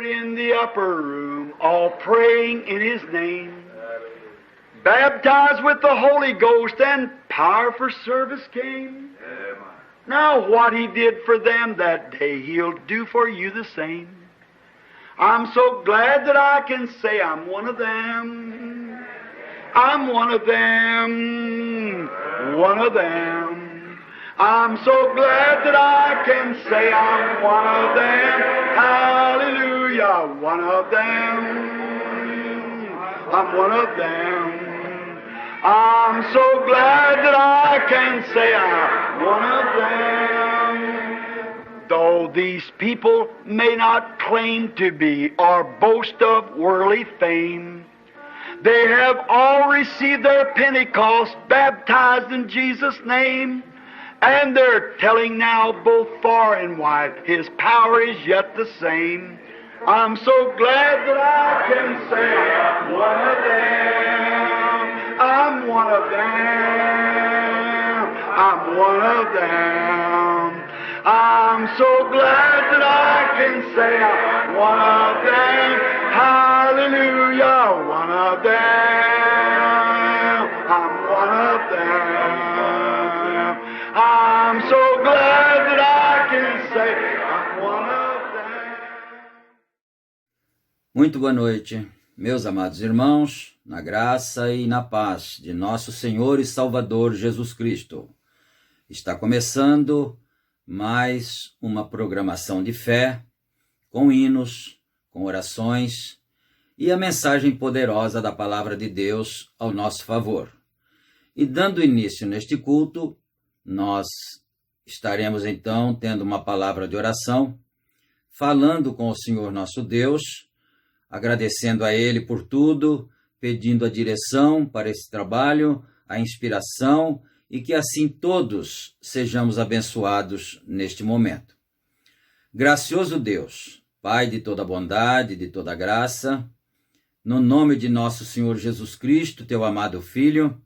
gathered in the upper room, all praying in His name. Baptized with the Holy Ghost and power for service came. Now what He did for them that day, He'll do for you the same. I'm so glad that I can say I'm one of them. I'm one of them. One of them. I'm so glad that I can say I'm one of them. Hallelujah. One of them. I'm one of them. I'm so glad that I can say I'm one of them. Though these people may not claim to be or boast of worldly fame, they have all received their Pentecost, baptized in Jesus' name, and they're telling now both far and wide, His power is yet the same. I'm so glad that I can say I'm one of them. I'm one of them. I'm one of them. I'm so glad that I can say I'm one of them. Hallelujah, one of them. I'm one of them. I'm so glad that I can say I'm one of them. Muito boa noite, meus amados irmãos, na graça e na paz de nosso Senhor e Salvador Jesus Cristo. Está começando mais uma programação de fé, com hinos, com orações e a mensagem poderosa da Palavra de Deus ao nosso favor. E dando início neste culto, nós estaremos então tendo uma palavra de oração, falando com o Senhor nosso Deus, agradecendo a Ele por tudo, pedindo a direção para esse trabalho, a inspiração, e que assim todos sejamos abençoados neste momento. Gracioso Deus, Pai de toda bondade, de toda graça, no nome de nosso Senhor Jesus Cristo, Teu amado Filho,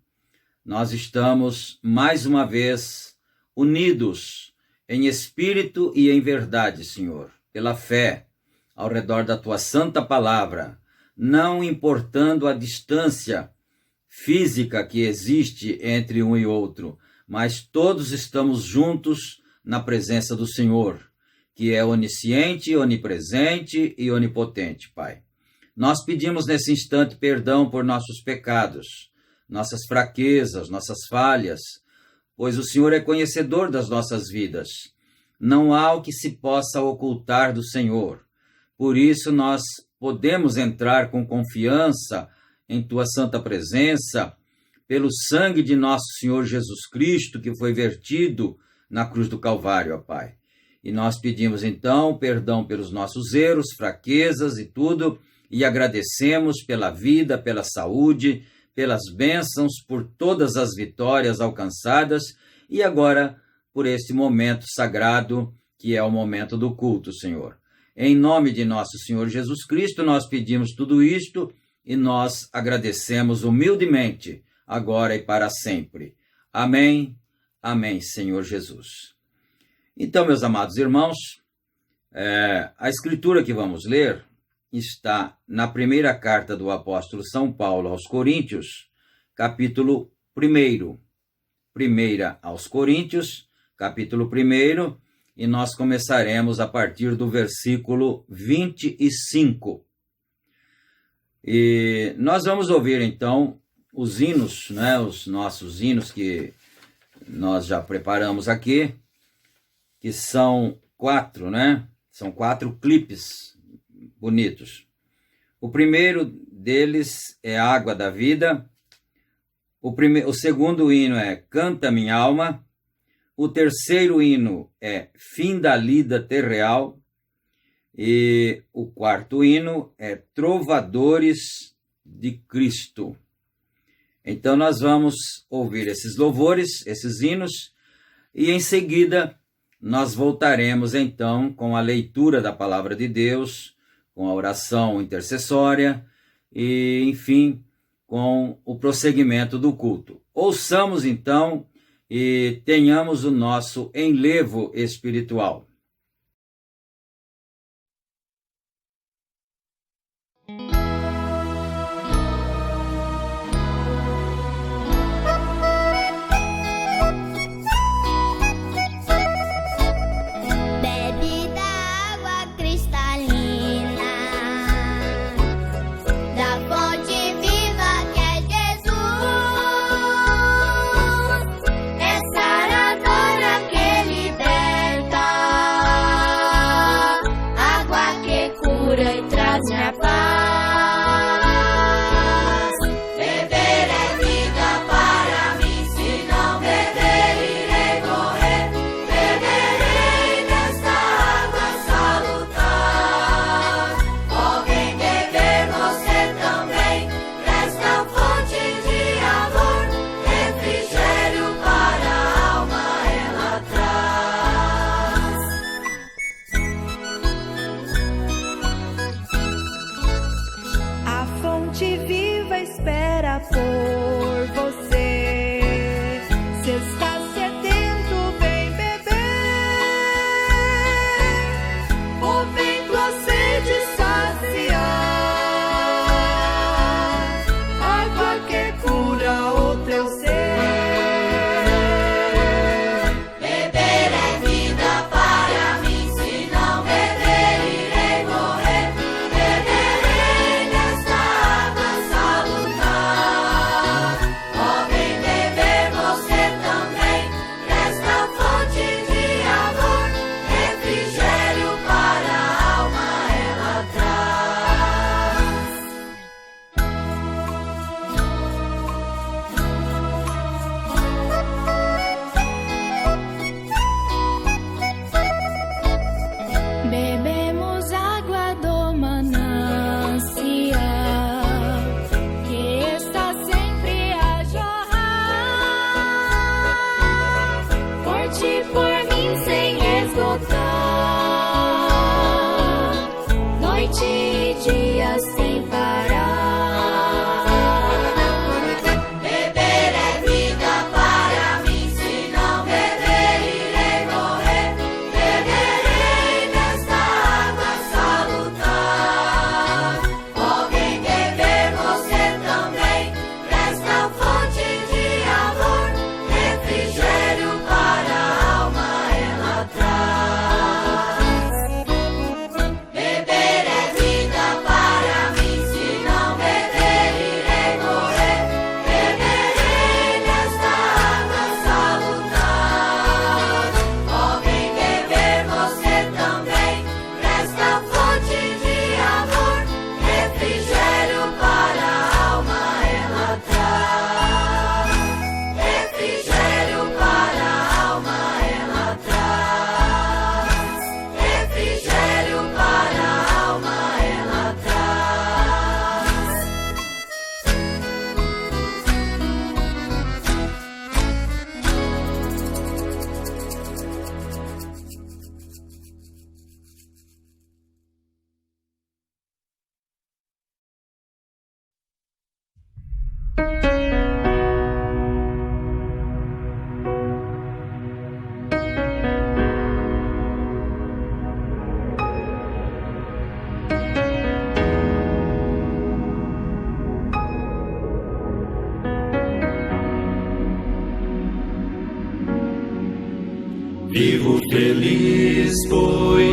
nós estamos mais uma vez unidos em espírito e em verdade, Senhor, pela fé, ao redor da Tua santa palavra, não importando a distância física que existe entre um e outro, mas todos estamos juntos na presença do Senhor, que é onisciente, onipresente e onipotente, Pai. Nós pedimos nesse instante perdão por nossos pecados, nossas fraquezas, nossas falhas, pois o Senhor é conhecedor das nossas vidas. Não há o que se possa ocultar do Senhor. Por isso nós podemos entrar com confiança em Tua santa presença, pelo sangue de nosso Senhor Jesus Cristo, que foi vertido na cruz do Calvário, ó Pai. E nós pedimos então perdão pelos nossos erros, fraquezas e tudo, e agradecemos pela vida, pela saúde, pelas bênçãos, por todas as vitórias alcançadas, e agora por este momento sagrado, que é o momento do culto, Senhor. Em nome de nosso Senhor Jesus Cristo, nós pedimos tudo isto e nós agradecemos humildemente, agora e para sempre. Amém, amém, Senhor Jesus. Então, meus amados irmãos, a escritura que vamos ler está na primeira carta do apóstolo São Paulo aos Coríntios, capítulo 1. Primeira aos Coríntios, capítulo 1, e nós começaremos a partir do versículo 25. E nós vamos ouvir, então, os hinos, os nossos hinos que nós já preparamos aqui, que são 4, São 4 clipes bonitos. O primeiro deles é Água da Vida. O segundo hino é Canta Minha Alma. O terceiro hino é Fim da Lida Terreal. E o quarto hino é Trovadores de Cristo. Então nós vamos ouvir esses louvores, esses hinos, e em seguida nós voltaremos então com a leitura da Palavra de Deus, com a oração intercessória e, enfim, com o prosseguimento do culto. Ouçamos então e tenhamos o nosso enlevo espiritual.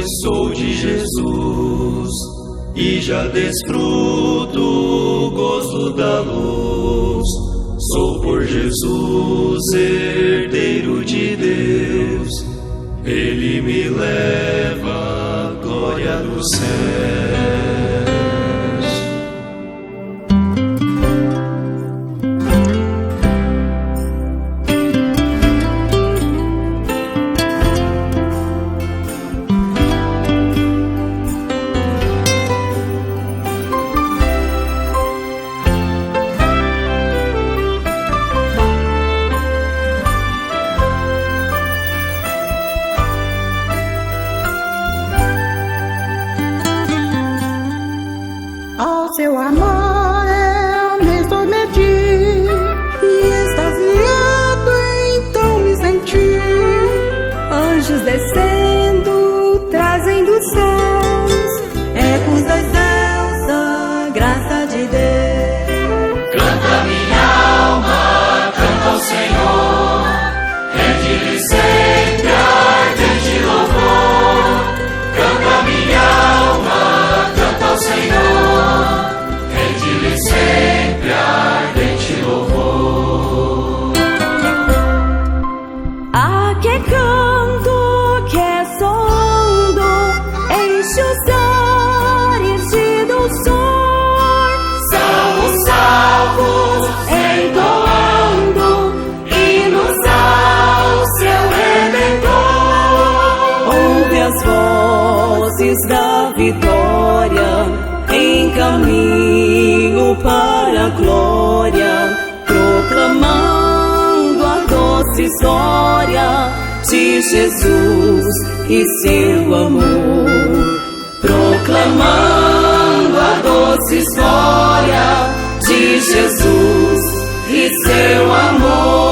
pois sou de Jesus e já desfruto o gozo da luz. Sou por Jesus herdeiro de Deus, Ele me leva à glória dos céus. Seu amor eu me submeti e extasiado então me senti. Anjos descendo, trazendo os céus, ecos das excelsa graça de Deus. Canta minha alma, canta ao Senhor, rende-lhe sempre ardente louvor. Canta minha alma, canta ao Senhor, sempre ardente louvor. Ah, que canto, que som, enche os ares de doçor. São os salvos entoando hinos ao seu Redentor. Ouve as vozes da vitória em caminho para a glória, proclamando a doce história de Jesus e seu amor. Proclamando a doce história de Jesus e seu amor.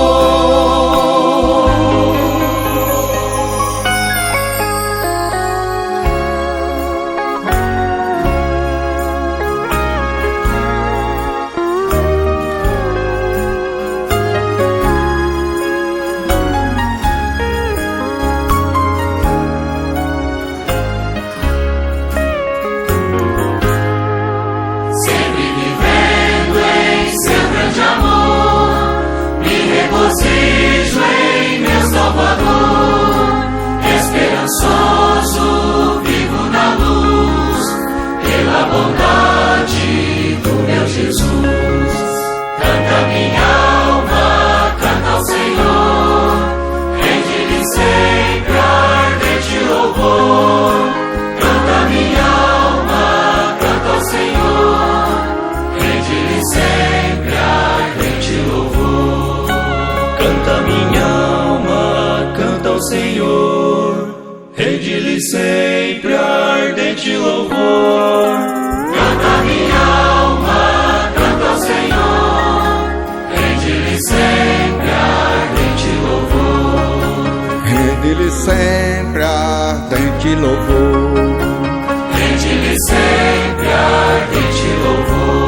Regozijo em meu Salvador, esperançoso vivo na luz, pela bondade do meu Jesus. Canta minha alma, canta ao Senhor, rende-lhe sempre ardente louvor. Canta minha alma, canta ao Senhor, rende-lhe sempre ardente louvor. Canta minha alma, canta ao Senhor, rende-lhe sempre ardente louvor. Canta minha alma, canta ao Senhor, rende-lhe sempre ardente louvor. Rende-lhe sempre ardente louvor. Rende-lhe sempre ardente louvor.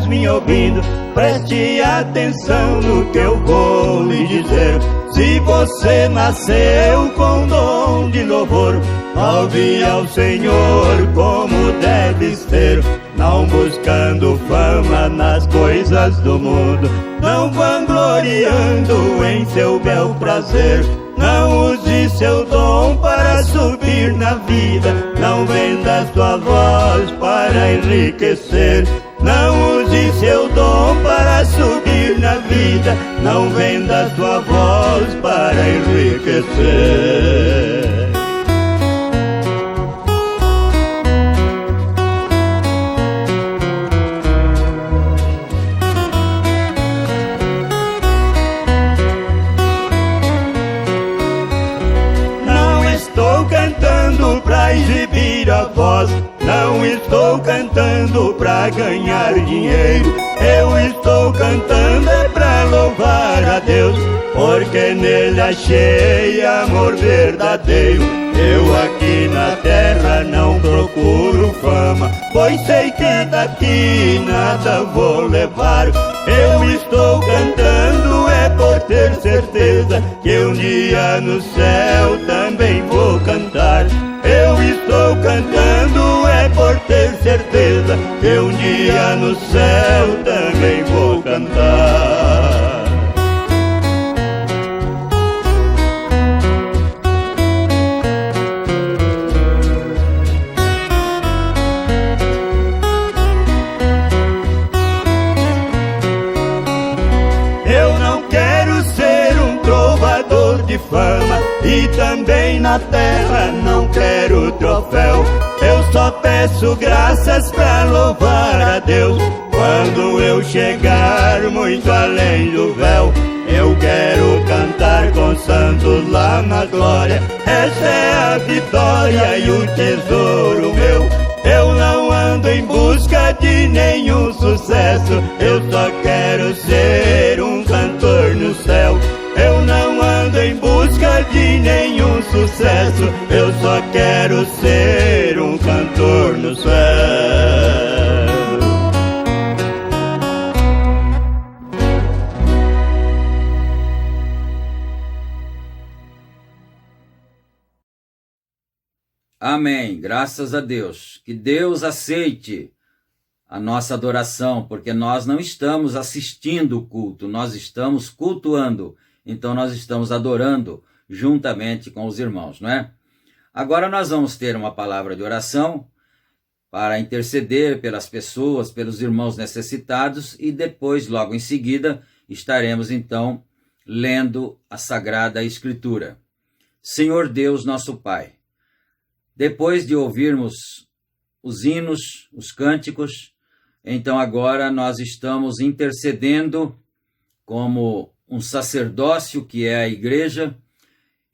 estás me ouvindo, preste atenção no que eu vou lhe dizer. Se você nasceu com dom de louvor, louve ao Senhor como deve ser, não buscando fama nas coisas do mundo, não vangloriando em seu bel prazer. Não use seu dom para subir na vida, não venda sua voz para enriquecer. Não use seu dom para subir na vida, não venda sua voz para enriquecer. Pra exibir a voz, não estou cantando pra ganhar dinheiro. Eu estou cantando é pra louvar a Deus, porque nele achei amor verdadeiro. Eu aqui na terra não procuro fama, pois sei que daqui nada vou levar. Eu estou cantando é por ter certeza que um dia no céu também vou cantar. Eu estou cantando é por ter certeza que um dia no céu também vou cantar. Eu não quero ser um trovador de fama, e também na terra não quero troféu. Eu só peço graças pra louvar a Deus. Quando eu chegar muito além do véu, eu quero cantar com santos lá na glória. Essa é a vitória e o tesouro meu. Eu não ando em busca de nenhum sucesso, eu só quero ser um cantor no céu. Eu não ando em busca de nenhum sucesso, eu só quero ser um cantor no céu. Amém. Graças a Deus. Que Deus aceite a nossa adoração, porque nós não estamos assistindo o culto, nós estamos cultuando. Então nós estamos adorando juntamente com os irmãos, não é? Agora nós vamos ter uma palavra de oração para interceder pelas pessoas, pelos irmãos necessitados, e depois, logo em seguida, estaremos então lendo a Sagrada Escritura. Senhor Deus, nosso Pai, depois de ouvirmos os hinos, os cânticos, então agora nós estamos intercedendo como um sacerdócio que é a igreja,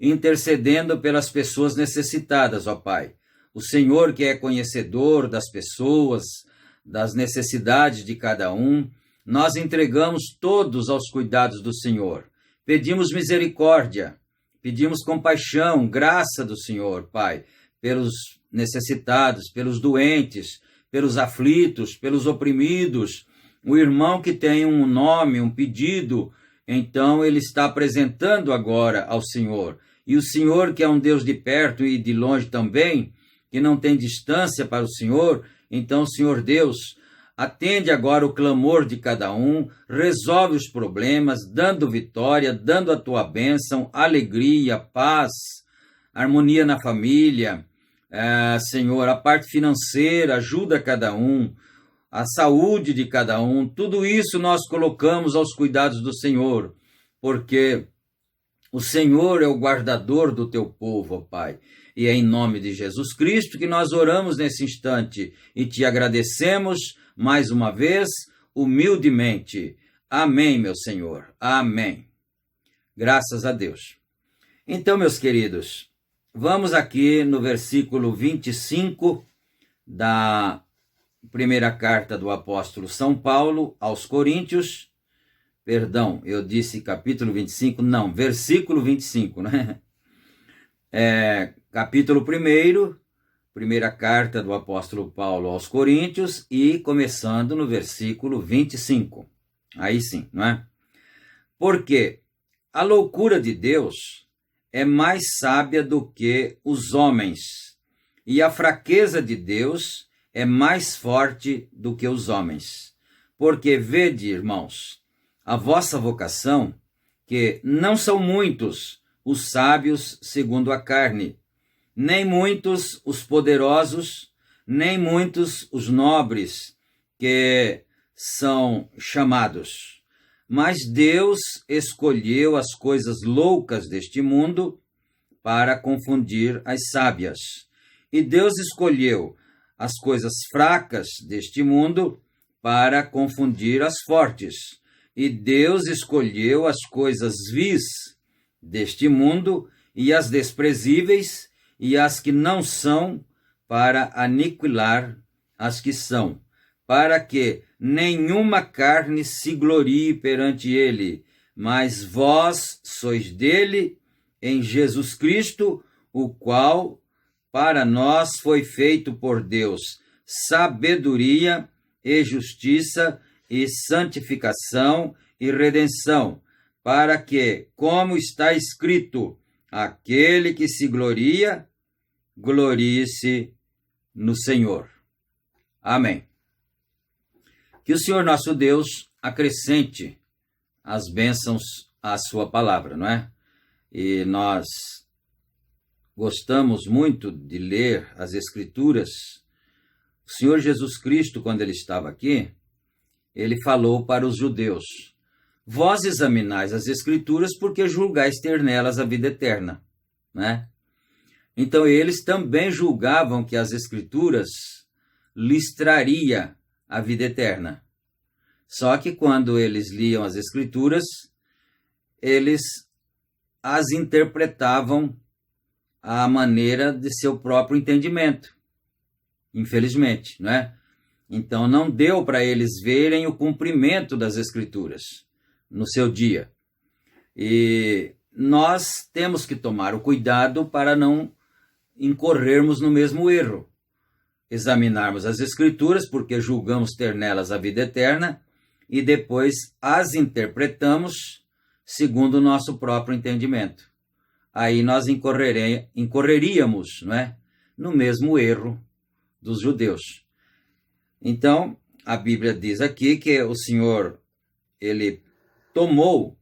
intercedendo pelas pessoas necessitadas, ó Pai. O Senhor que é conhecedor das pessoas, das necessidades de cada um, nós entregamos todos aos cuidados do Senhor. Pedimos misericórdia, pedimos compaixão, graça do Senhor, Pai, pelos necessitados, pelos doentes, pelos aflitos, pelos oprimidos. O irmão que tem um nome, um pedido, então ele está apresentando agora ao Senhor. E o Senhor, que é um Deus de perto e de longe também, que não tem distância para o Senhor, então, Senhor Deus, atende agora o clamor de cada um, resolve os problemas, dando vitória, dando a tua bênção, alegria, paz, harmonia na família, Senhor, a parte financeira, ajuda cada um, a saúde de cada um, tudo isso nós colocamos aos cuidados do Senhor, porque o Senhor é o guardador do teu povo, ó Pai. E é em nome de Jesus Cristo que nós oramos nesse instante e te agradecemos mais uma vez, humildemente. Amém, meu Senhor. Amém. Graças a Deus. Então, meus queridos, vamos aqui no versículo 25 da primeira carta do apóstolo São Paulo aos Coríntios. Perdão, eu disse capítulo 25, não, versículo 25, né? Capítulo 1, primeira carta do apóstolo Paulo aos Coríntios e começando no versículo 25. Aí sim, não é? Porque a loucura de Deus é mais sábia do que os homens, e a fraqueza de Deus é mais forte do que os homens. Porque vede, irmãos, a vossa vocação, que não são muitos os sábios segundo a carne, nem muitos os poderosos, nem muitos os nobres que são chamados. Mas Deus escolheu as coisas loucas deste mundo para confundir as sábias. E Deus escolheu as coisas fracas deste mundo para confundir as fortes. E Deus escolheu as coisas vis deste mundo e as desprezíveis e as que não são para aniquilar as que são, para que nenhuma carne se glorie perante ele, mas vós sois dele em Jesus Cristo, o qual para nós foi feito por Deus sabedoria e justiça e santificação e redenção, para que, como está escrito, aquele que se gloria, glorie-se no Senhor. Amém. Que o Senhor nosso Deus acrescente as bênçãos à sua palavra, não é? E nós gostamos muito de ler as Escrituras. O Senhor Jesus Cristo, quando ele estava aqui, ele falou para os judeus: vós examinais as Escrituras porque julgais ter nelas a vida eterna, né? Então eles também julgavam que as Escrituras lhes traria a vida eterna. Só que quando eles liam as Escrituras, eles as interpretavam à maneira de seu próprio entendimento, infelizmente, não é? Então não deu para eles verem o cumprimento das Escrituras no seu dia. E nós temos que tomar o cuidado para não incorrermos no mesmo erro. Examinarmos as Escrituras porque julgamos ter nelas a vida eterna e depois as interpretamos segundo o nosso próprio entendimento. Aí nós incorreríamos, não é? No mesmo erro dos judeus. Então, a Bíblia diz aqui que o Senhor, ele tomou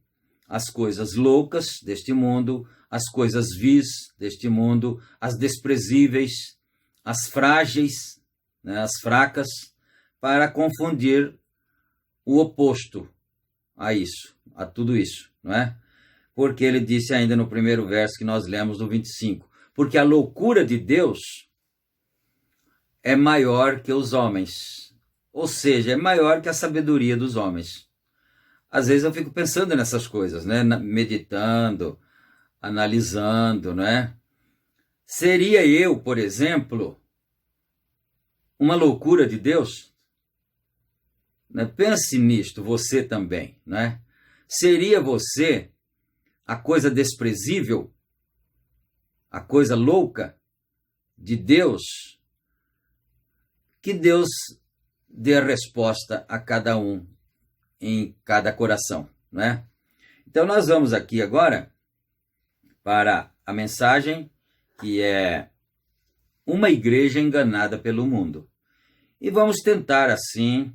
as coisas loucas deste mundo, as coisas vis deste mundo, as desprezíveis, as frágeis, né, as fracas, para confundir o oposto a isso, a tudo isso, não é? Porque ele disse ainda no primeiro verso que nós lemos no 25, porque a loucura de Deus é maior que os homens, ou seja, é maior que a sabedoria dos homens. Às vezes eu fico pensando nessas coisas, né? Meditando, analisando, né? Seria eu, por exemplo, uma loucura de Deus? Né? Pense nisto, você também, né? Seria você a coisa desprezível, a coisa louca de Deus? Que Deus dê a resposta a cada um em cada coração, né? Então nós vamos aqui agora para a mensagem que é uma igreja enganada pelo mundo. E vamos tentar assim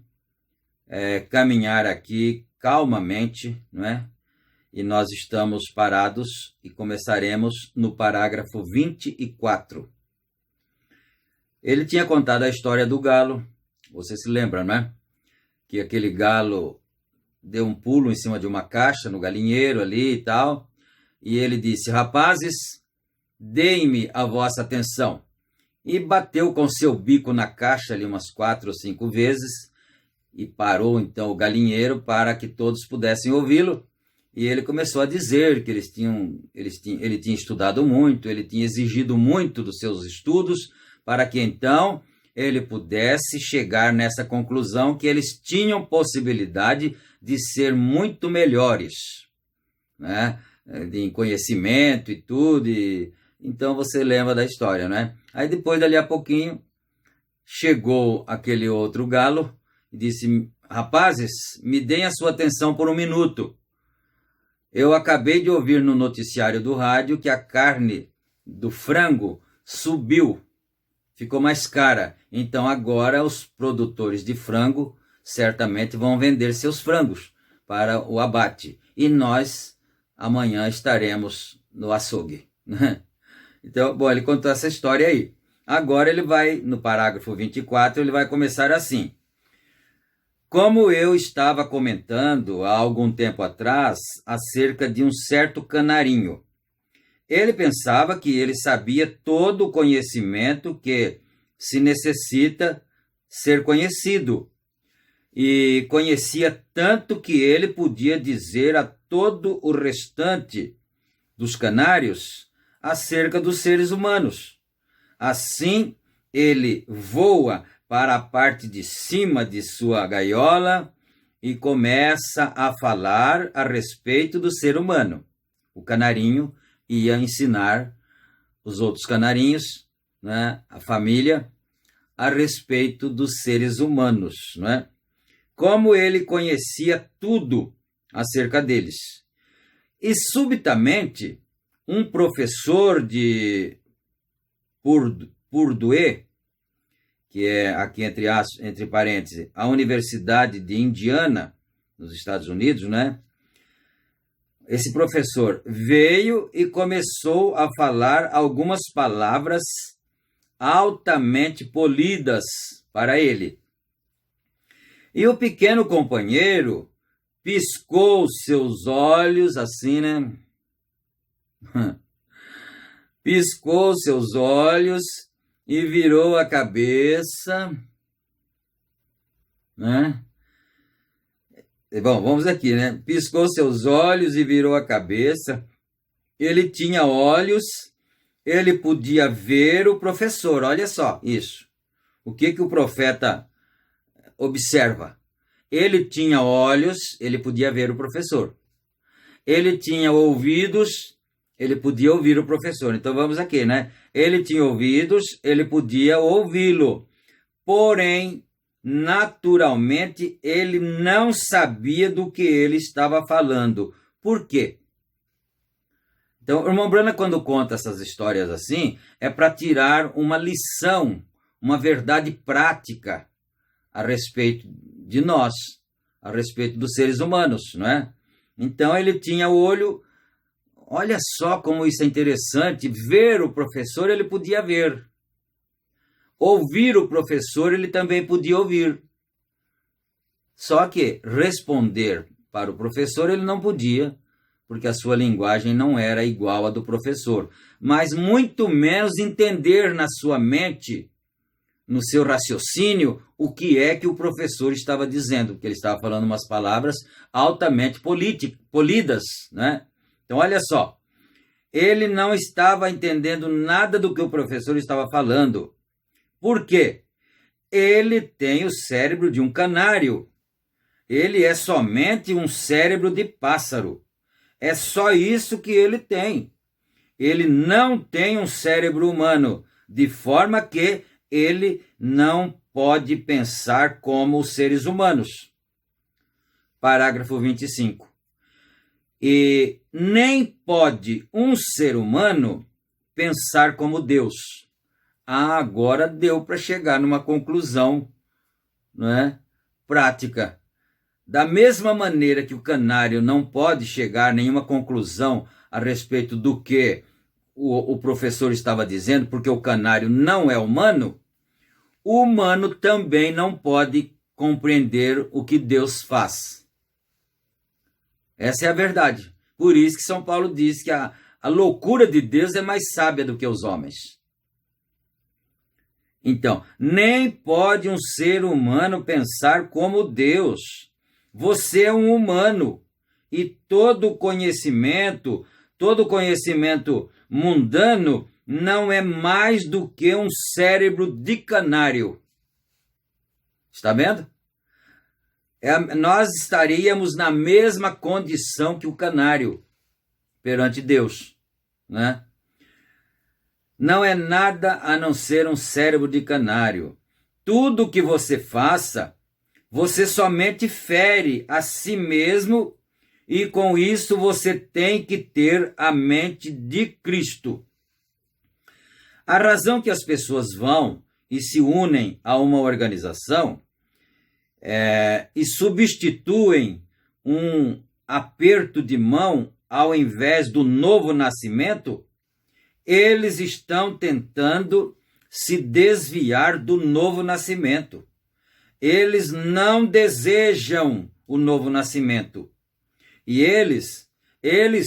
caminhar aqui calmamente, não é? E nós estamos parados e começaremos no parágrafo 24. Ele tinha contado a história do galo, você se lembra, não é? Que aquele galo deu um pulo em cima de uma caixa no galinheiro ali e tal, e ele disse: rapazes, deem-me a vossa atenção. E bateu com seu bico na caixa ali umas 4 ou 5 vezes, e parou então o galinheiro para que todos pudessem ouvi-lo. E ele começou a dizer que ele tinha estudado muito, ele tinha exigido muito dos seus estudos, para que então ele pudesse chegar nessa conclusão que eles tinham possibilidade de ser muito melhores, né? Em conhecimento e tudo. Então você lembra da história, né? Aí depois, dali a pouquinho, chegou aquele outro galo e disse: rapazes, me deem a sua atenção por um minuto. Eu acabei de ouvir no noticiário do rádio que a carne do frango subiu, ficou mais cara. Então agora os produtores de frango certamente vão vender seus frangos para o abate. E nós amanhã estaremos no açougue. Então, bom, ele contou essa história aí. Agora ele vai, no parágrafo 24, ele vai começar assim. Como eu estava comentando há algum tempo atrás acerca de um certo canarinho, ele pensava que ele sabia todo o conhecimento que se necessita ser conhecido, e conhecia tanto que ele podia dizer a todo o restante dos canários acerca dos seres humanos. Assim, ele voa para a parte de cima de sua gaiola e começa a falar a respeito do ser humano. O canarinho ia ensinar os outros canarinhos, né, a família, a respeito dos seres humanos, né? Como ele conhecia tudo acerca deles. E subitamente, um professor de Purdue, que é aqui entre parênteses, a Universidade de Indiana, nos Estados Unidos, né? Esse professor veio e começou a falar algumas palavras altamente polidas para ele. E o pequeno companheiro piscou seus olhos assim, né? Piscou seus olhos e virou a cabeça, né? Bom, vamos aqui, né? Piscou seus olhos e virou a cabeça. Ele tinha olhos, ele podia ver o professor. Olha só isso. O que o profeta observa? Ele tinha olhos, ele podia ver o professor. Ele tinha ouvidos, ele podia ouvir o professor. Então vamos aqui, né? Ele tinha ouvidos, ele podia ouvi-lo. Porém, naturalmente, ele não sabia do que ele estava falando. Por quê? Então, o irmão Branham, quando conta essas histórias assim, é para tirar uma lição, uma verdade prática a respeito de nós, a respeito dos seres humanos, não é? Então, ele tinha o olho. Olha só como isso é interessante. Ver o professor, ele podia ver. Ouvir o professor, ele também podia ouvir. Só que responder para o professor, ele não podia, porque a sua linguagem não era igual à do professor. Mas muito menos entender na sua mente, no seu raciocínio, o que é que o professor estava dizendo, porque ele estava falando umas palavras altamente polidas, né? Então, olha só, ele não estava entendendo nada do que o professor estava falando. Por quê? Ele tem o cérebro de um canário. Ele é somente um cérebro de pássaro. É só isso que ele tem. Ele não tem um cérebro humano, de forma que ele não pode pensar como os seres humanos. Parágrafo 25. E nem pode um ser humano pensar como Deus. Agora deu para chegar numa conclusão, não é? Prática. Da mesma maneira que o canário não pode chegar a nenhuma conclusão a respeito do que o professor estava dizendo, porque o canário não é humano, o humano também não pode compreender o que Deus faz. Essa é a verdade. Por isso que São Paulo diz que a loucura de Deus é mais sábia do que os homens. Então, nem pode um ser humano pensar como Deus. Você é um humano. E todo conhecimento mundano não é mais do que um cérebro de canário. Está vendo? Nós estaríamos na mesma condição que o canário perante Deus, né? não é nada a não ser um cérebro de canário. Tudo que você faça, você somente fere a si mesmo, e com isso você tem que ter a mente de Cristo. A razão que as pessoas vão e se unem a uma organização e substituem um aperto de mão ao invés do novo nascimento, eles estão tentando se desviar do novo nascimento. Eles não desejam o novo nascimento. E eles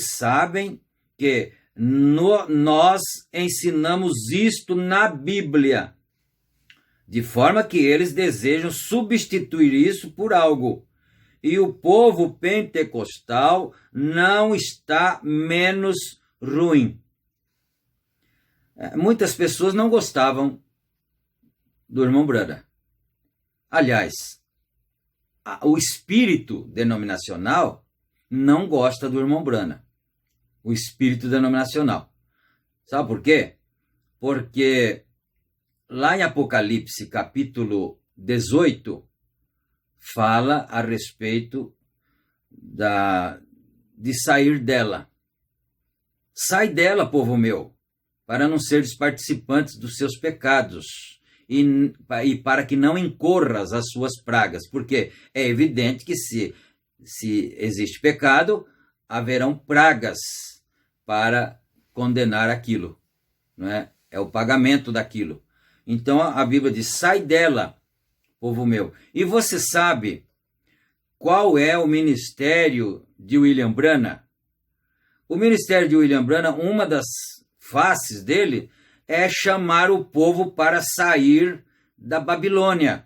sabem que nós ensinamos isto na Bíblia, de forma que eles desejam substituir isso por algo. E o povo pentecostal não está menos ruim. Muitas pessoas não gostavam do irmão Branham. Aliás, o espírito denominacional não gosta do irmão Branham. O espírito denominacional. Sabe por quê? Porque lá em Apocalipse, capítulo 18, fala a respeito de sair dela. Sai dela, povo meu, para não seres participantes dos seus pecados e para que não incorras as suas pragas, porque é evidente que se existe pecado, haverão pragas para condenar aquilo, não é? É o pagamento daquilo. Então a Bíblia diz, sai dela, povo meu. E você sabe qual é o ministério de William Branham? O ministério de William Branham, uma das faces dele, é chamar o povo para sair da Babilônia,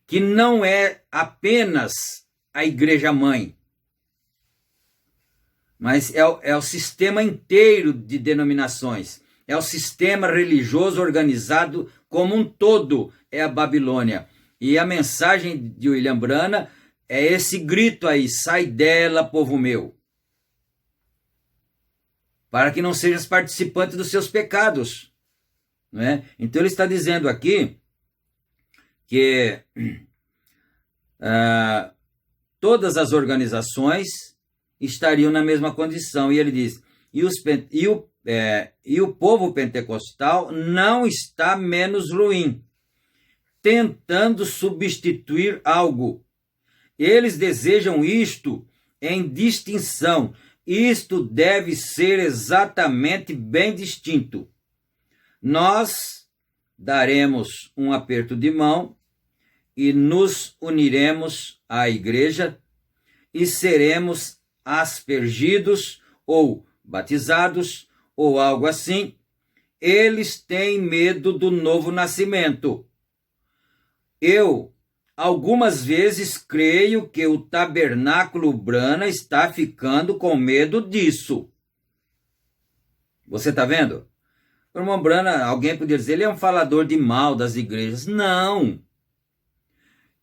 que não é apenas a igreja-mãe, mas é o sistema inteiro de denominações, é o sistema religioso organizado como um todo, é a Babilônia. E a mensagem de William Branham é esse grito aí, sai dela, povo meu, para que não sejas participante dos seus pecados. Não é? Então ele está dizendo aqui que todas as organizações estariam na mesma condição. E ele diz, e o povo pentecostal não está menos ruim, tentando substituir algo. Eles desejam isto em distinção. Isto deve ser exatamente bem distinto. Nós daremos um aperto de mão e nos uniremos à igreja e seremos aspergidos ou batizados ou algo assim. Eles têm medo do novo nascimento. Eu, algumas vezes, creio que o tabernáculo Branham está ficando com medo disso. Você está vendo? O irmão Branham, alguém poderia dizer, ele é um falador de mal das igrejas. Não.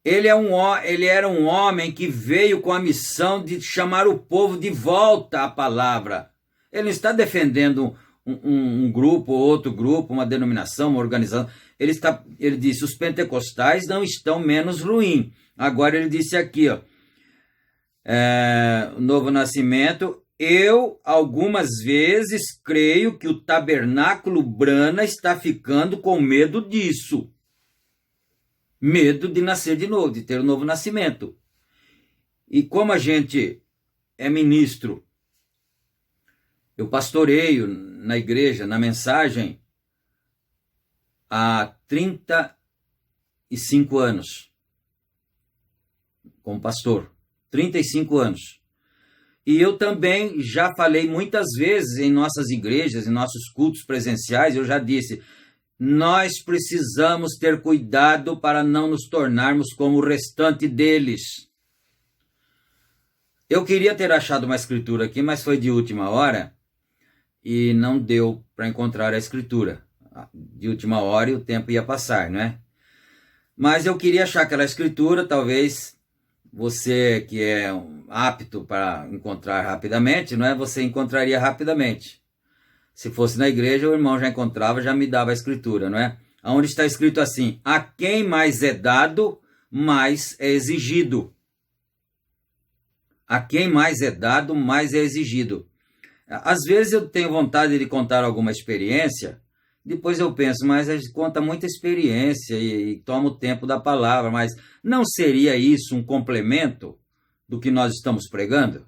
Ele era um homem que veio com a missão de chamar o povo de volta à palavra. Ele não está defendendo um grupo, outro grupo, uma denominação, uma organização. Ele disse, os pentecostais não estão menos ruins. Agora ele disse aqui, o novo nascimento, eu algumas vezes creio que o tabernáculo Branham está ficando com medo disso. Medo de nascer de novo, de ter um novo nascimento. E como a gente é ministro, eu pastoreio na igreja, na mensagem, há 35 anos, como pastor, 35 anos. E eu também já falei muitas vezes em nossas igrejas, em nossos cultos presenciais, eu já disse, nós precisamos ter cuidado para não nos tornarmos como o restante deles. Eu queria ter achado uma escritura aqui, mas foi de última hora e não deu para encontrar a escritura. De última hora e o tempo ia passar, não é? Mas eu queria achar aquela escritura, talvez você que é apto para encontrar rapidamente, não é? Você encontraria rapidamente. Se fosse na igreja, o irmão já encontrava, já me dava a escritura, não é? Onde está escrito assim: a quem mais é dado, mais é exigido. A quem mais é dado, mais é exigido. Às vezes eu tenho vontade de contar alguma experiência, depois eu penso, mas a gente conta muita experiência e toma o tempo da palavra, mas não seria isso um complemento do que nós estamos pregando?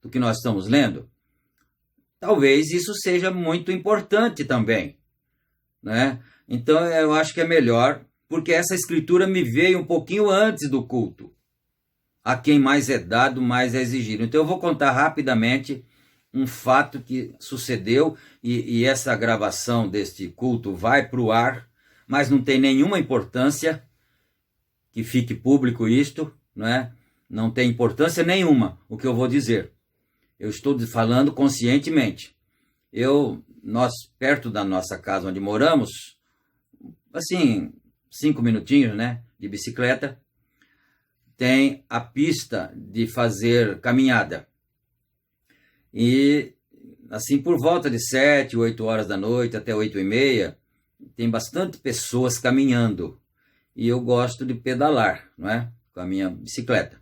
Do que nós estamos lendo? Talvez isso seja muito importante também, né? Então eu acho que é melhor, porque essa escritura me veio um pouquinho antes do culto. A quem mais é dado, mais é exigido. Então eu vou contar rapidamente um fato que sucedeu, e essa gravação deste culto vai para o ar, mas não tem nenhuma importância que fique público isto, não é? Não tem importância nenhuma o que eu vou dizer. Eu estou falando conscientemente. Nós, perto da nossa casa onde moramos, assim, 5 minutinhos, né, de bicicleta, tem a pista de fazer caminhada. E, assim, por volta de 7, 8 horas da noite, até 8h30, tem bastante pessoas caminhando. E eu gosto de pedalar, não é? Com a minha bicicleta.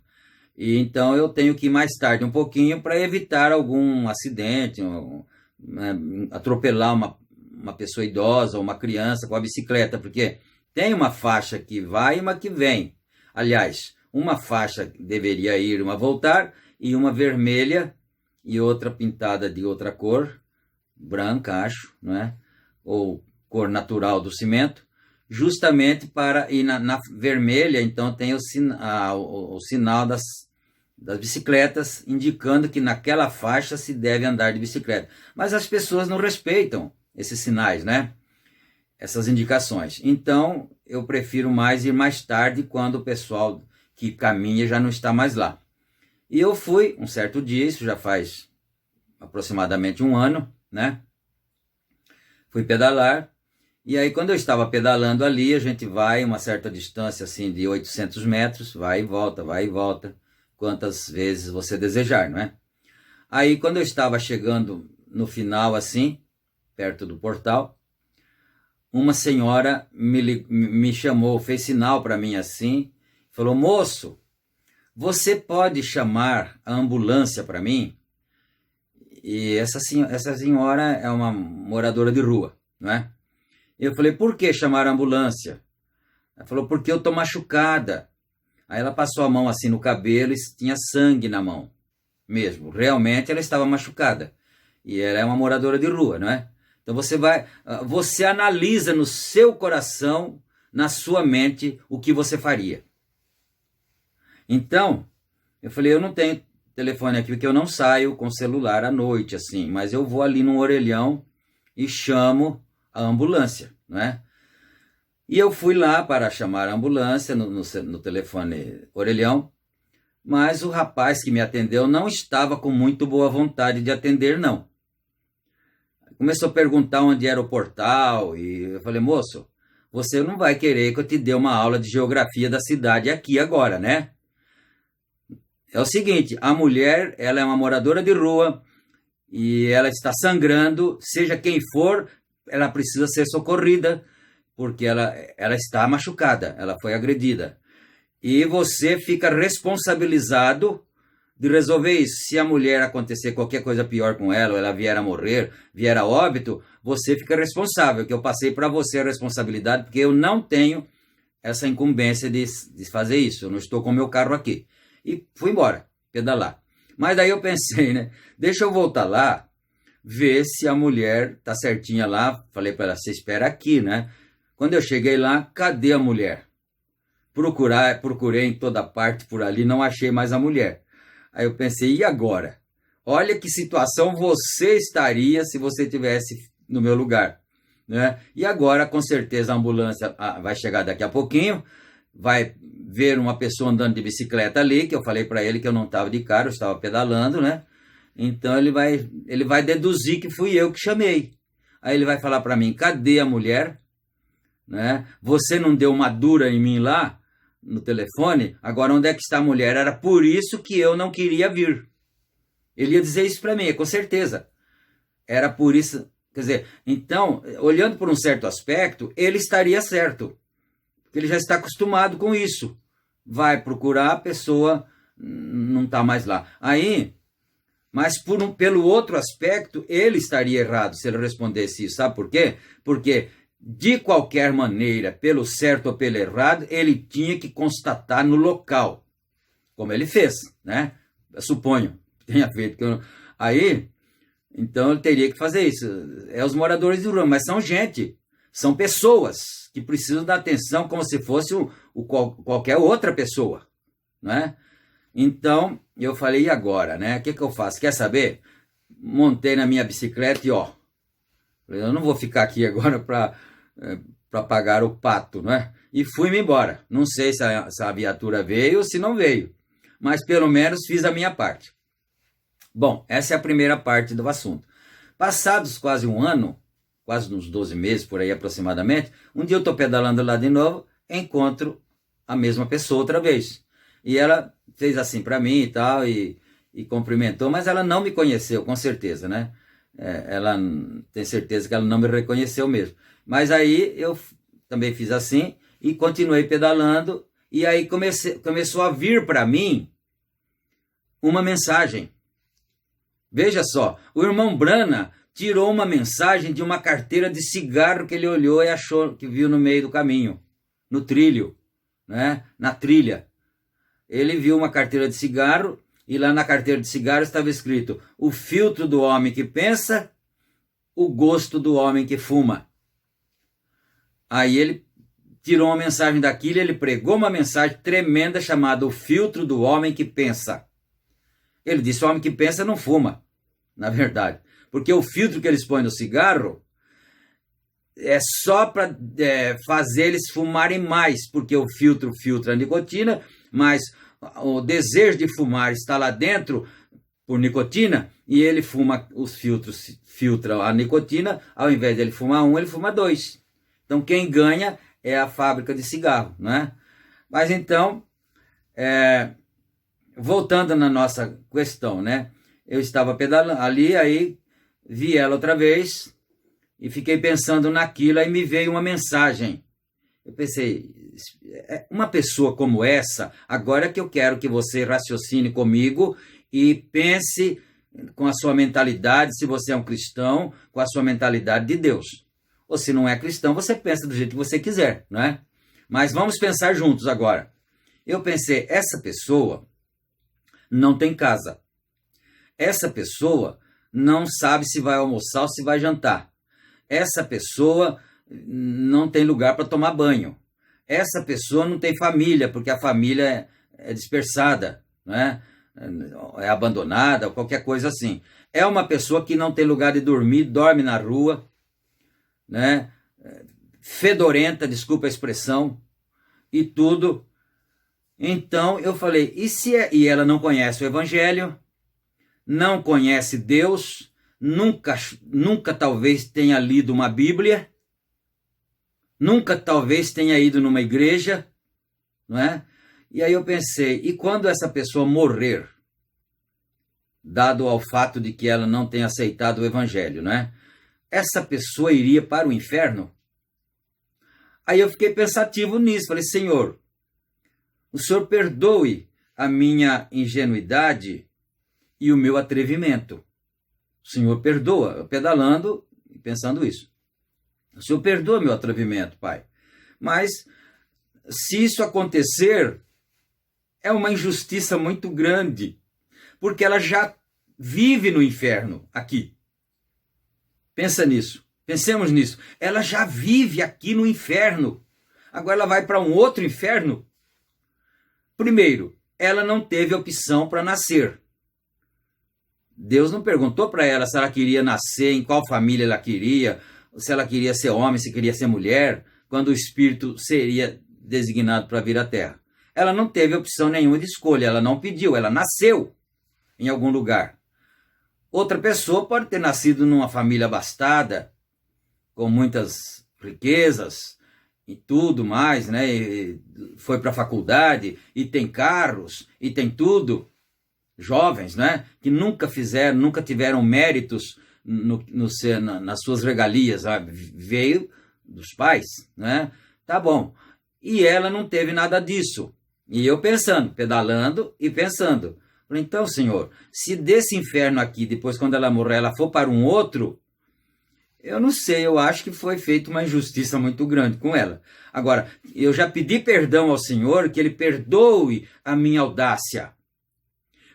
E então eu tenho que ir mais tarde um pouquinho para evitar algum acidente, atropelar uma pessoa idosa ou uma criança com a bicicleta, porque tem uma faixa que vai e uma que vem. Aliás, uma faixa deveria ir, uma voltar, e uma vermelha e outra pintada de outra cor, branca, acho, não é? Ou cor natural do cimento, justamente para ir na vermelha. Então tem o sinal das bicicletas, indicando que naquela faixa se deve andar de bicicleta. Mas as pessoas não respeitam esses sinais, né? Essas indicações. Então eu prefiro ir mais tarde, quando o pessoal que caminha já não está mais lá. E eu fui um certo dia, isso já faz aproximadamente 1 ano, né? Fui pedalar, e aí quando eu estava pedalando ali, a gente vai uma certa distância assim de 800 metros, vai e volta, quantas vezes você desejar, não é? Aí quando eu estava chegando no final assim, perto do portal, uma senhora me chamou, fez sinal para mim assim, falou: moço, você pode chamar a ambulância para mim? E essa senhora é uma moradora de rua, não é? Eu falei: por que chamar a ambulância? Ela falou: porque eu estou machucada. Aí ela passou a mão assim no cabelo e tinha sangue na mão. Mesmo, realmente ela estava machucada. E ela é uma moradora de rua, não é? Então você analisa no seu coração, na sua mente, o que você faria. Então, eu falei: eu não tenho telefone aqui, porque eu não saio com celular à noite, assim, mas eu vou ali no orelhão e chamo a ambulância, não é? E eu fui lá para chamar a ambulância no telefone orelhão, mas o rapaz que me atendeu não estava com muito boa vontade de atender, não. Começou a perguntar onde era o portal, e eu falei: moço, você não vai querer que eu te dê uma aula de geografia da cidade aqui agora, né? É o seguinte, a mulher, ela é uma moradora de rua e ela está sangrando, seja quem for, ela precisa ser socorrida, porque ela está machucada, ela foi agredida. E você fica responsabilizado de resolver isso. Se a mulher acontecer qualquer coisa pior com ela, ou ela vier a morrer, vier a óbito, você fica responsável, que eu passei para você a responsabilidade, porque eu não tenho essa incumbência de fazer isso, eu não estou com o meu carro aqui. E fui embora, pedalar. Mas daí eu pensei, né? Deixa eu voltar lá, ver se a mulher está certinha lá. Falei para ela: você espera aqui, né? Quando eu cheguei lá, cadê a mulher? Procurei em toda parte por ali, não achei mais a mulher. Aí eu pensei: e agora? Olha que situação você estaria se você estivesse no meu lugar, né? E agora, com certeza, a ambulância vai chegar daqui a pouquinho, vai ver uma pessoa andando de bicicleta ali, que eu falei para ele que eu não estava de carro, eu estava pedalando, né? Então ele vai deduzir que fui eu que chamei. Aí ele vai falar para mim: cadê a mulher? Né? Você não deu uma dura em mim lá no telefone, agora onde é que está a mulher? Era por isso que eu não queria vir. Ele ia dizer isso para mim, com certeza. Era por isso Quer dizer, então, olhando por um certo aspecto, ele estaria certo. Porque ele já está acostumado com isso. Vai procurar, a pessoa não está mais lá. Aí, mas pelo outro aspecto, ele estaria errado se ele respondesse isso. Sabe por quê? Porque, de qualquer maneira, pelo certo ou pelo errado, ele tinha que constatar no local. Como ele fez, né? Eu suponho que tenha feito. Aí, então ele teria que fazer isso. É os moradores de rua, mas são gente. São pessoas que precisam da atenção como se fosse qualquer outra pessoa, né? Então, eu falei, e agora, né? O que eu faço? Quer saber? Montei na minha bicicleta e, eu não vou ficar aqui agora para pagar o pato, né? E fui-me embora. Não sei se a viatura veio ou se não veio, mas pelo menos fiz a minha parte. Bom, essa é a primeira parte do assunto. Passados quase um ano, quase uns 12 meses por aí aproximadamente, um dia eu estou pedalando lá de novo, encontro a mesma pessoa outra vez. E ela fez assim para mim e tal, e cumprimentou, mas ela não me conheceu, com certeza, né? Ela tem certeza que ela não me reconheceu mesmo. Mas aí eu também fiz assim e continuei pedalando, e aí começou a vir para mim uma mensagem. Veja só, o irmão Brana tirou uma mensagem de uma carteira de cigarro que ele olhou e achou que viu no meio do caminho, no trilho, né? Na trilha. Ele viu uma carteira de cigarro e lá na carteira de cigarro estava escrito: o filtro do homem que pensa, o gosto do homem que fuma. Aí ele tirou uma mensagem daquilo, ele pregou uma mensagem tremenda chamada o filtro do homem que pensa. Ele disse: o homem que pensa não fuma, na verdade. Porque o filtro que eles põem no cigarro é só para fazer eles fumarem mais, porque o filtro filtra a nicotina, mas o desejo de fumar está lá dentro por nicotina, e ele fuma, os filtros filtram a nicotina, ao invés de ele fumar um, ele fuma dois. Então quem ganha é a fábrica de cigarro, né? Mas então, voltando na nossa questão, né? Eu estava pedalando ali, aí vi ela outra vez e fiquei pensando naquilo, aí me veio uma mensagem. Eu pensei, uma pessoa como essa, agora é que eu quero que você raciocine comigo e pense com a sua mentalidade, se você é um cristão, com a sua mentalidade de Deus. Ou se não é cristão, você pensa do jeito que você quiser, não é? Mas vamos pensar juntos agora. Eu pensei, essa pessoa não tem casa. Essa pessoa não sabe se vai almoçar ou se vai jantar. Essa pessoa não tem lugar para tomar banho. Essa pessoa não tem família, porque a família é dispersada, né? É abandonada, ou qualquer coisa assim. É uma pessoa que não tem lugar de dormir, dorme na rua, né? Fedorenta, desculpa a expressão, e tudo. Então eu falei, e ela não conhece o Evangelho, não conhece Deus, nunca talvez tenha lido uma Bíblia, nunca talvez tenha ido numa igreja, não é? E aí eu pensei, e quando essa pessoa morrer, dado ao fato de que ela não tem aceitado o Evangelho, não é? Essa pessoa iria para o inferno? Aí eu fiquei pensativo nisso, falei, Senhor, o Senhor perdoe a minha ingenuidade e o meu atrevimento. O Senhor perdoa, eu pedalando e pensando isso. O Senhor perdoa meu atrevimento, Pai. Mas se isso acontecer, é uma injustiça muito grande, porque ela já vive no inferno aqui. Pensa nisso, pensemos nisso. Ela já vive aqui no inferno. Agora ela vai para um outro inferno. Primeiro, ela não teve opção para nascer. Deus não perguntou para ela se ela queria nascer, em qual família ela queria, se ela queria ser homem, se queria ser mulher, quando o Espírito seria designado para vir à Terra. Ela não teve opção nenhuma de escolha, ela não pediu, ela nasceu em algum lugar. Outra pessoa pode ter nascido numa família abastada, com muitas riquezas e tudo mais, né? E foi para a faculdade e tem carros e tem tudo. Jovens, né? Que nunca tiveram méritos nas suas regalias, sabe? Veio dos pais, né? Tá bom. E ela não teve nada disso. E eu pensando, pedalando e pensando. Falei, então, Senhor, se desse inferno aqui, depois quando ela morrer, ela for para um outro, eu não sei, eu acho que foi feita uma injustiça muito grande com ela. Agora, eu já pedi perdão ao Senhor, que Ele perdoe a minha audácia,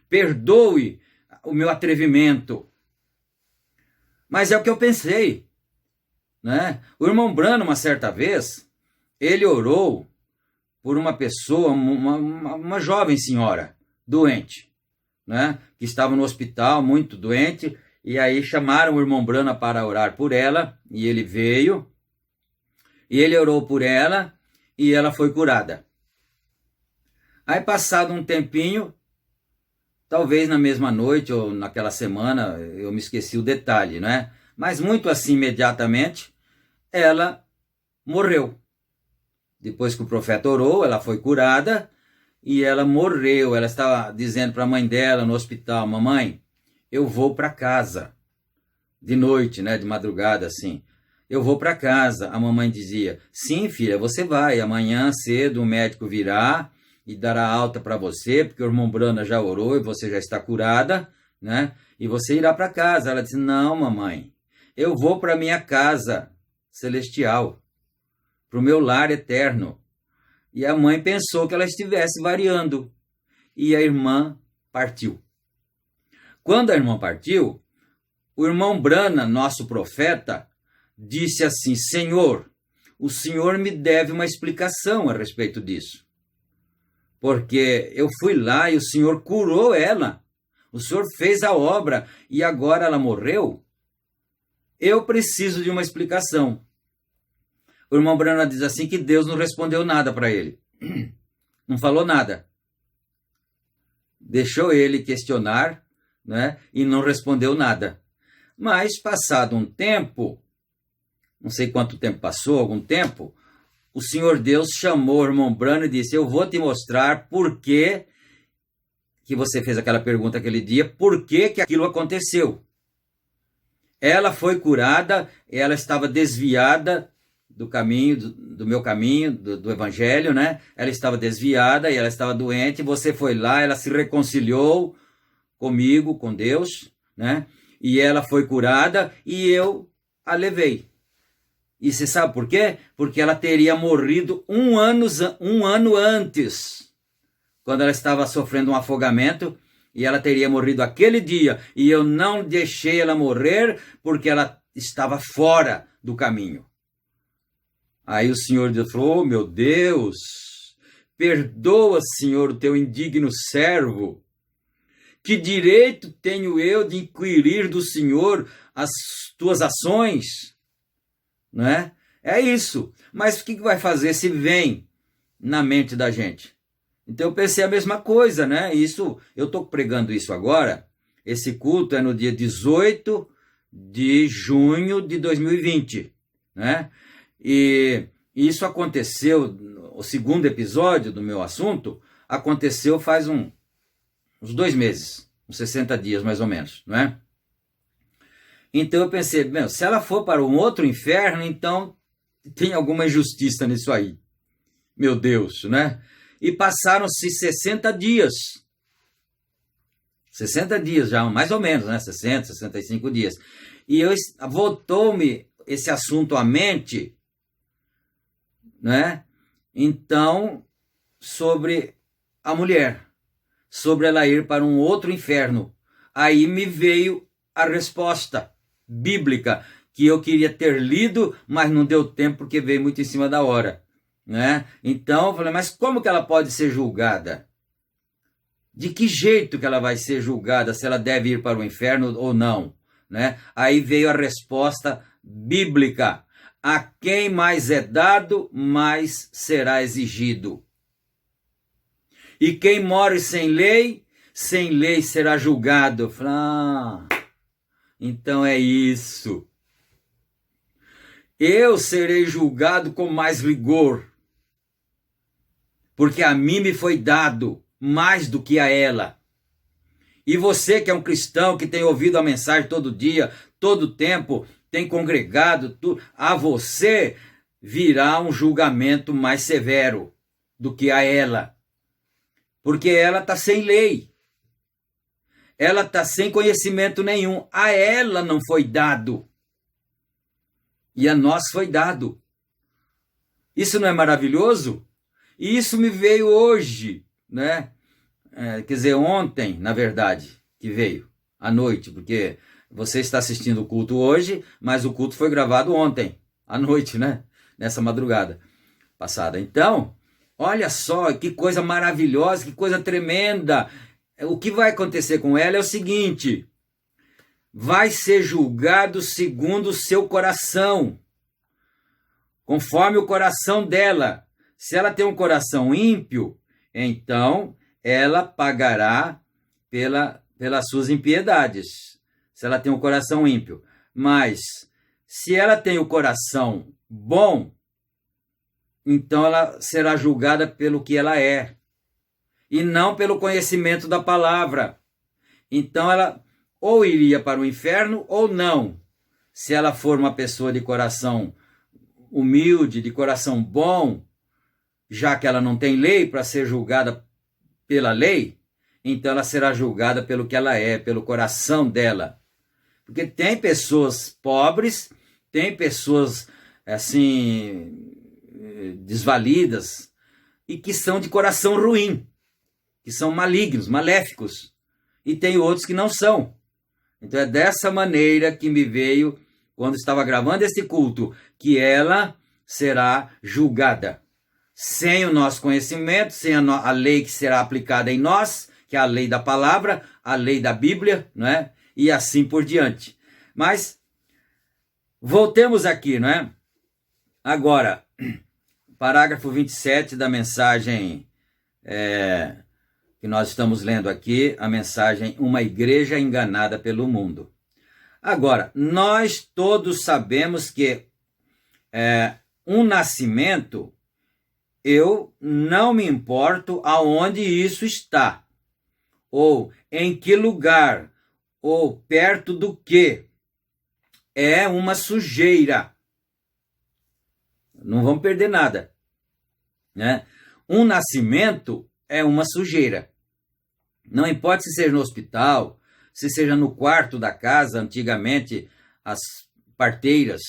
perdoe o meu atrevimento. Mas é o que eu pensei, né? O irmão Branham, uma certa vez, ele orou por uma pessoa, uma jovem senhora, doente, né? Que estava no hospital, muito doente, e aí chamaram o irmão Branham para orar por ela, e ele veio, e ele orou por ela, e ela foi curada. Aí, passado um tempinho, talvez na mesma noite ou naquela semana, eu me esqueci o detalhe, né? Mas muito assim, imediatamente, ela morreu. Depois que o profeta orou, ela foi curada e ela morreu. Ela estava dizendo para a mãe dela no hospital, mamãe, eu vou para casa. De noite, né? De madrugada, assim. Eu vou para casa. A mamãe dizia, sim, filha, você vai. Amanhã cedo o médico virá e dará alta para você, porque o irmão Branham já orou e você já está curada, né? E você irá para casa. Ela disse, não, mamãe, eu vou para minha casa celestial, para o meu lar eterno. E a mãe pensou que ela estivesse variando. E a irmã partiu. Quando a irmã partiu, o irmão Branham, nosso profeta, disse assim, Senhor, o Senhor me deve uma explicação a respeito disso. Porque eu fui lá e o Senhor curou ela. O Senhor fez a obra e agora ela morreu. Eu preciso de uma explicação. O irmão Branham diz assim que Deus não respondeu nada para ele. Não falou nada. Deixou ele questionar, né? E não respondeu nada. Mas, passado um tempo, não sei quanto tempo passou, algum tempo, o Senhor Deus chamou o irmão Branham e disse, eu vou te mostrar por que você fez aquela pergunta aquele dia, por que aquilo aconteceu. Ela foi curada, ela estava desviada do caminho, do meu caminho, do evangelho, né? Ela estava desviada e ela estava doente, você foi lá, ela se reconciliou comigo, com Deus, né? E ela foi curada e eu a levei. E você sabe por quê? Porque ela teria morrido um ano antes, quando ela estava sofrendo um afogamento, e ela teria morrido aquele dia, e eu não deixei ela morrer, porque ela estava fora do caminho. Aí o Senhor falou, oh, meu Deus, perdoa, Senhor, o teu indigno servo. Que direito tenho eu de inquirir do Senhor as tuas ações? Não é? É isso. Mas o que vai fazer se vem na mente da gente? Então eu pensei a mesma coisa, né? Isso, eu estou pregando isso agora. Esse culto é no dia 18 de junho de 2020, né? E isso aconteceu, o segundo episódio do meu assunto, aconteceu faz uns 2 meses, uns 60 dias mais ou menos, não é? Então eu pensei, se ela for para um outro inferno, então tem alguma injustiça nisso aí. Meu Deus, né? E passaram-se 60 dias. 60 dias já, mais ou menos, né? 60, 65 dias. E voltou-me esse assunto à mente, né? Então, sobre a mulher, sobre ela ir para um outro inferno. Aí me veio a resposta bíblica, que eu queria ter lido, mas não deu tempo, porque veio muito em cima da hora, né? Então eu falei, mas como que ela pode ser julgada? De que jeito que ela vai ser julgada, se ela deve ir para o inferno ou não, né? Aí veio a resposta bíblica, a quem mais é dado, mais será exigido. E quem morre sem lei será julgado. Eu falei, então é isso. Eu serei julgado com mais rigor, porque a mim me foi dado mais do que a ela. E você que é um cristão, que tem ouvido a mensagem todo dia, todo tempo, tem congregado, a você virá um julgamento mais severo do que a ela. Porque ela está sem lei. Ela está sem conhecimento nenhum. A ela não foi dado. E a nós foi dado. Isso não é maravilhoso? E isso me veio hoje, né? Quer dizer, ontem, na verdade, que veio, à noite, porque você está assistindo o culto hoje, mas o culto foi gravado ontem, à noite, né? Nessa madrugada passada. Então, olha só, que coisa maravilhosa, que coisa tremenda. O que vai acontecer com ela é o seguinte: vai ser julgado segundo o seu coração, conforme o coração dela. Se ela tem um coração ímpio, então ela pagará pelas suas impiedades. Se ela tem um coração ímpio. Mas, se ela tem o coração bom, então ela será julgada pelo que ela é, e não pelo conhecimento da palavra. Então ela ou iria para o inferno ou não. Se ela for uma pessoa de coração humilde, de coração bom, já que ela não tem lei para ser julgada pela lei, então ela será julgada pelo que ela é, pelo coração dela. Porque tem pessoas pobres, tem pessoas assim desvalidas e que são de coração ruim, que são malignos, maléficos, e tem outros que não são. Então é dessa maneira que me veio, quando estava gravando esse culto, que ela será julgada. Sem o nosso conhecimento, sem a lei que será aplicada em nós, que é a lei da palavra, a lei da Bíblia, não é? E assim por diante. Mas, voltemos aqui, não é? Agora, parágrafo 27 da mensagem que nós estamos lendo aqui, a mensagem Uma Igreja Enganada pelo Mundo. Agora, nós todos sabemos que um nascimento, eu não me importo aonde isso está, ou em que lugar, ou perto do que, é uma sujeira. Não vamos perder nada, né? Um nascimento é uma sujeira. Não importa se seja no hospital, se seja no quarto da casa. Antigamente as parteiras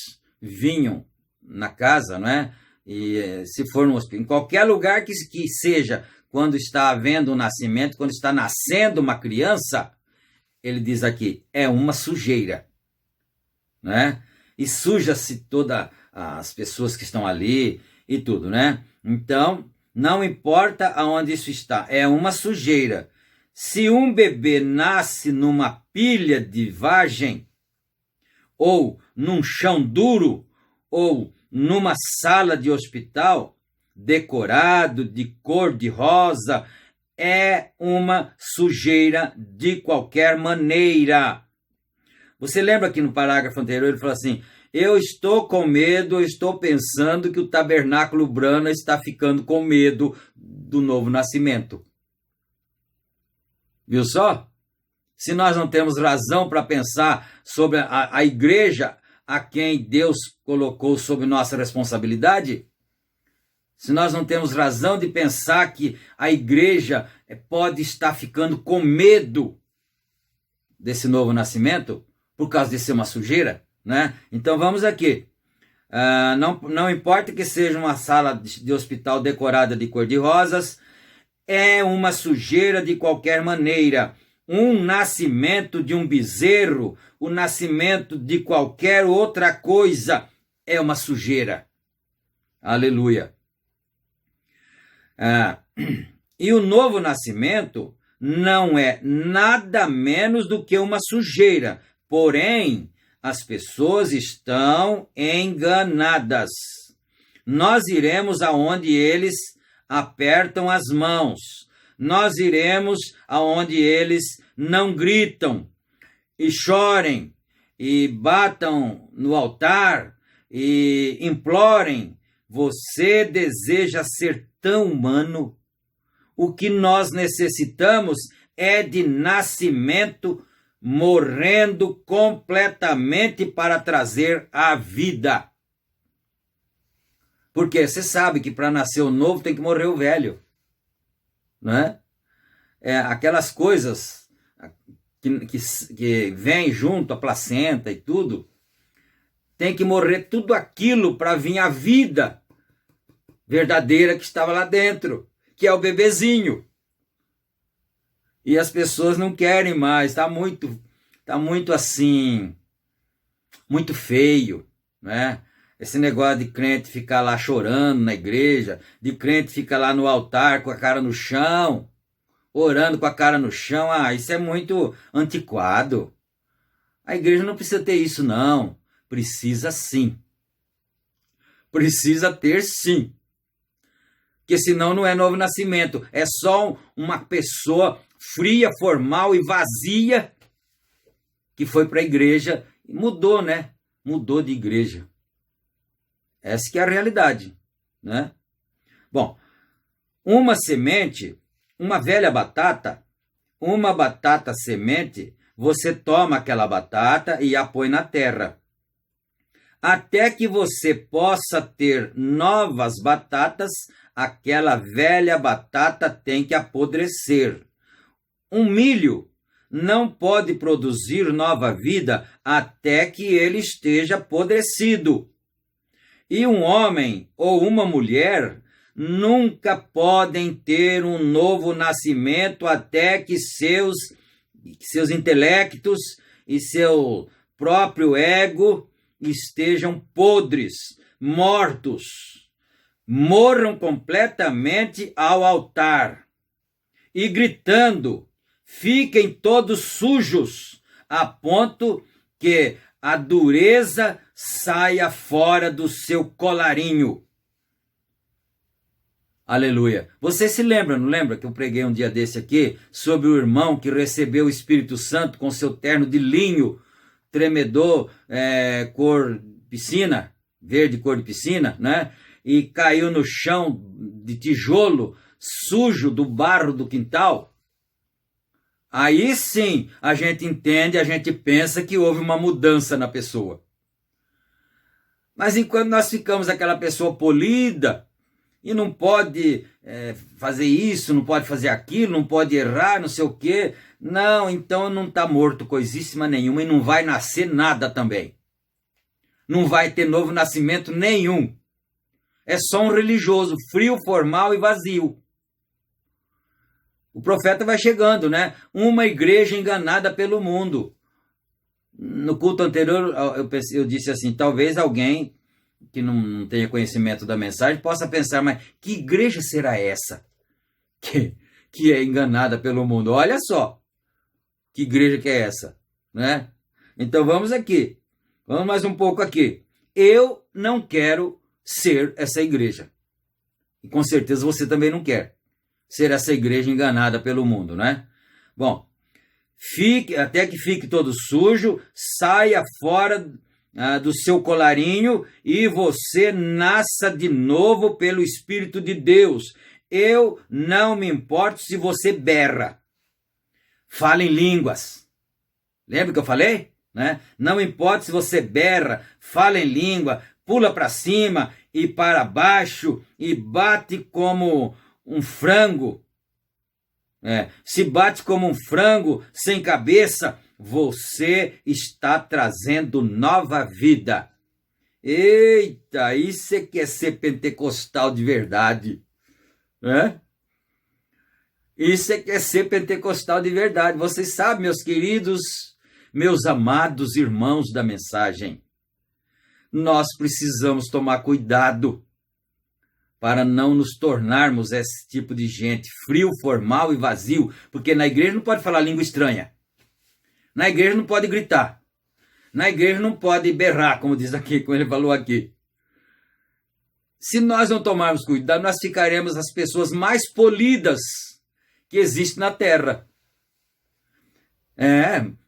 vinham na casa, não é? E se for no hospital, em qualquer lugar que seja, quando está havendo um nascimento, quando está nascendo uma criança, ele diz aqui, é uma sujeira, né? E suja-se todas as pessoas que estão ali e tudo, né? Então, não importa aonde isso está, é uma sujeira. Se um bebê nasce numa pilha de vagem, ou num chão duro, ou numa sala de hospital, decorado de cor de rosa, é uma sujeira de qualquer maneira. Você lembra que no parágrafo anterior ele falou assim, eu estou com medo, eu estou pensando que o tabernáculo Brana está ficando com medo do novo nascimento. Viu só? Se nós não temos razão para pensar sobre a igreja a quem Deus colocou sob nossa responsabilidade, se nós não temos razão de pensar que a igreja pode estar ficando com medo desse novo nascimento, por causa de ser uma sujeira, né? Então vamos aqui. Não importa que seja uma sala de hospital decorada de cor de rosas, é uma sujeira de qualquer maneira. Um nascimento de um bezerro, o nascimento de qualquer outra coisa é uma sujeira. Aleluia. E o novo nascimento não é nada menos do que uma sujeira. Porém, as pessoas estão enganadas. Nós iremos aonde eles apertam as mãos. Nós iremos aonde eles não gritam e chorem e batam no altar e implorem. Você deseja ser tão humano? O que nós necessitamos é de nascimento, morrendo completamente para trazer a vida. Porque você sabe que para nascer o novo tem que morrer o velho, né? Aquelas coisas que vêm junto, a placenta e tudo, tem que morrer tudo aquilo para vir a vida verdadeira que estava lá dentro, que é o bebezinho. E as pessoas não querem mais, tá muito assim, muito feio, né? Esse negócio de crente ficar lá chorando na igreja, de crente ficar lá no altar com a cara no chão, orando com a cara no chão, isso é muito antiquado. A igreja não precisa ter isso, não. Precisa sim. Precisa ter sim. Porque senão não é novo nascimento. É só uma pessoa fria, formal e vazia que foi para a igreja e mudou, né? Mudou de igreja. Essa que é a realidade, né? Bom, uma semente, uma velha batata, uma batata semente, você toma aquela batata e a põe na terra. Até que você possa ter novas batatas, aquela velha batata tem que apodrecer. Um milho não pode produzir nova vida até que ele esteja apodrecido. E um homem ou uma mulher nunca podem ter um novo nascimento até que seus intelectos e seu próprio ego estejam podres, mortos. Morram completamente ao altar e gritando, fiquem todos sujos, a ponto que a dureza saia fora do seu colarinho. Aleluia. Você se lembra, não lembra que eu preguei um dia desse aqui sobre o irmão que recebeu o Espírito Santo com seu terno de linho, tremedor, cor piscina, verde cor de piscina, né? E caiu no chão de tijolo, sujo do barro do quintal? Aí sim a gente entende, a gente pensa que houve uma mudança na pessoa. Mas enquanto nós ficamos aquela pessoa polida, e não pode fazer isso, não pode fazer aquilo, não pode errar, não sei o quê, não, então não está morto coisíssima nenhuma e não vai nascer nada também. Não vai ter novo nascimento nenhum. É só um religioso, frio, formal e vazio. O profeta vai chegando, né? Uma igreja enganada pelo mundo. No culto anterior, eu disse assim, talvez alguém que não tenha conhecimento da mensagem possa pensar, mas que igreja será essa que é enganada pelo mundo? Olha só, que igreja que é essa, né? Então vamos aqui, vamos mais um pouco aqui. Eu não quero ser essa igreja. E com certeza você também não quer ser essa igreja enganada pelo mundo, né? Bom, até que fique todo sujo, saia fora do seu colarinho e você nasça de novo pelo Espírito de Deus. Eu não me importo se você berra. Fala em línguas. Lembra que eu falei? Né? Não importa se você berra, fala em língua, pula para cima e para baixo e bate como um frango. Se bate como um frango sem cabeça, você está trazendo nova vida. Eita, isso é que é ser pentecostal de verdade, né? Isso é que é ser pentecostal de verdade. Vocês sabem, meus queridos, meus amados irmãos da mensagem, nós precisamos tomar cuidado para não nos tornarmos esse tipo de gente frio, formal e vazio, porque na igreja não pode falar língua estranha. Na igreja não pode gritar. Na igreja não pode berrar, como diz aqui, como ele falou aqui. Se nós não tomarmos cuidado, nós ficaremos as pessoas mais polidas que existem na terra.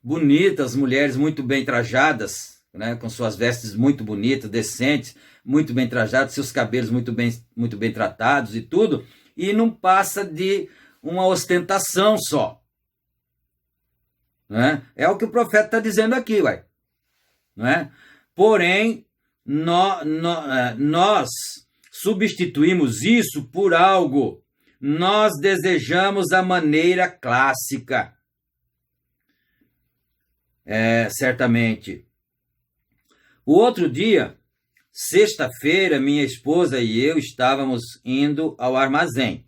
Bonitas, mulheres muito bem trajadas, né, com suas vestes muito bonitas, decentes, muito bem trajadas, seus cabelos muito bem tratados e tudo, e não passa de uma ostentação só. né? É o que o profeta está dizendo aqui, ué. Não é? Porém, nós substituímos isso por algo. Nós desejamos a maneira clássica. Certamente. O outro dia, sexta-feira, minha esposa e eu estávamos indo ao armazém.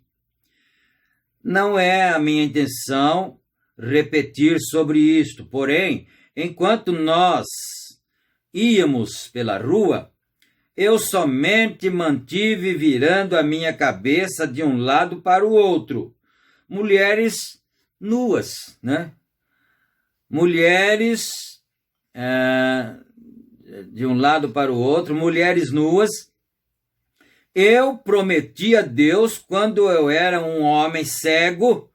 Não é a minha intenção repetir sobre isto, porém, enquanto nós íamos pela rua, eu somente mantive virando a minha cabeça de um lado para o outro. Mulheres nuas, né? Mulheres de um lado para o outro, mulheres nuas. Eu prometi a Deus, quando eu era um homem cego,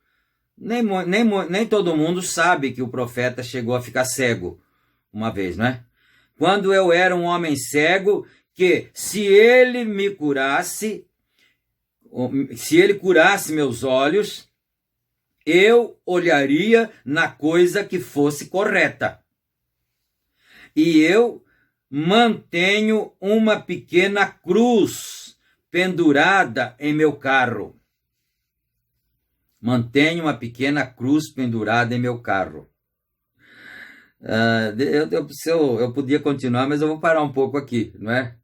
nem todo mundo sabe que o profeta chegou a ficar cego uma vez, né? Quando eu era um homem cego, que se ele me curasse, se ele curasse meus olhos, eu olharia na coisa que fosse correta. E eu mantenho uma pequena cruz pendurada em meu carro. Mantenho uma pequena cruz pendurada em meu carro. Eu podia continuar, mas eu vou parar um pouco aqui, não é?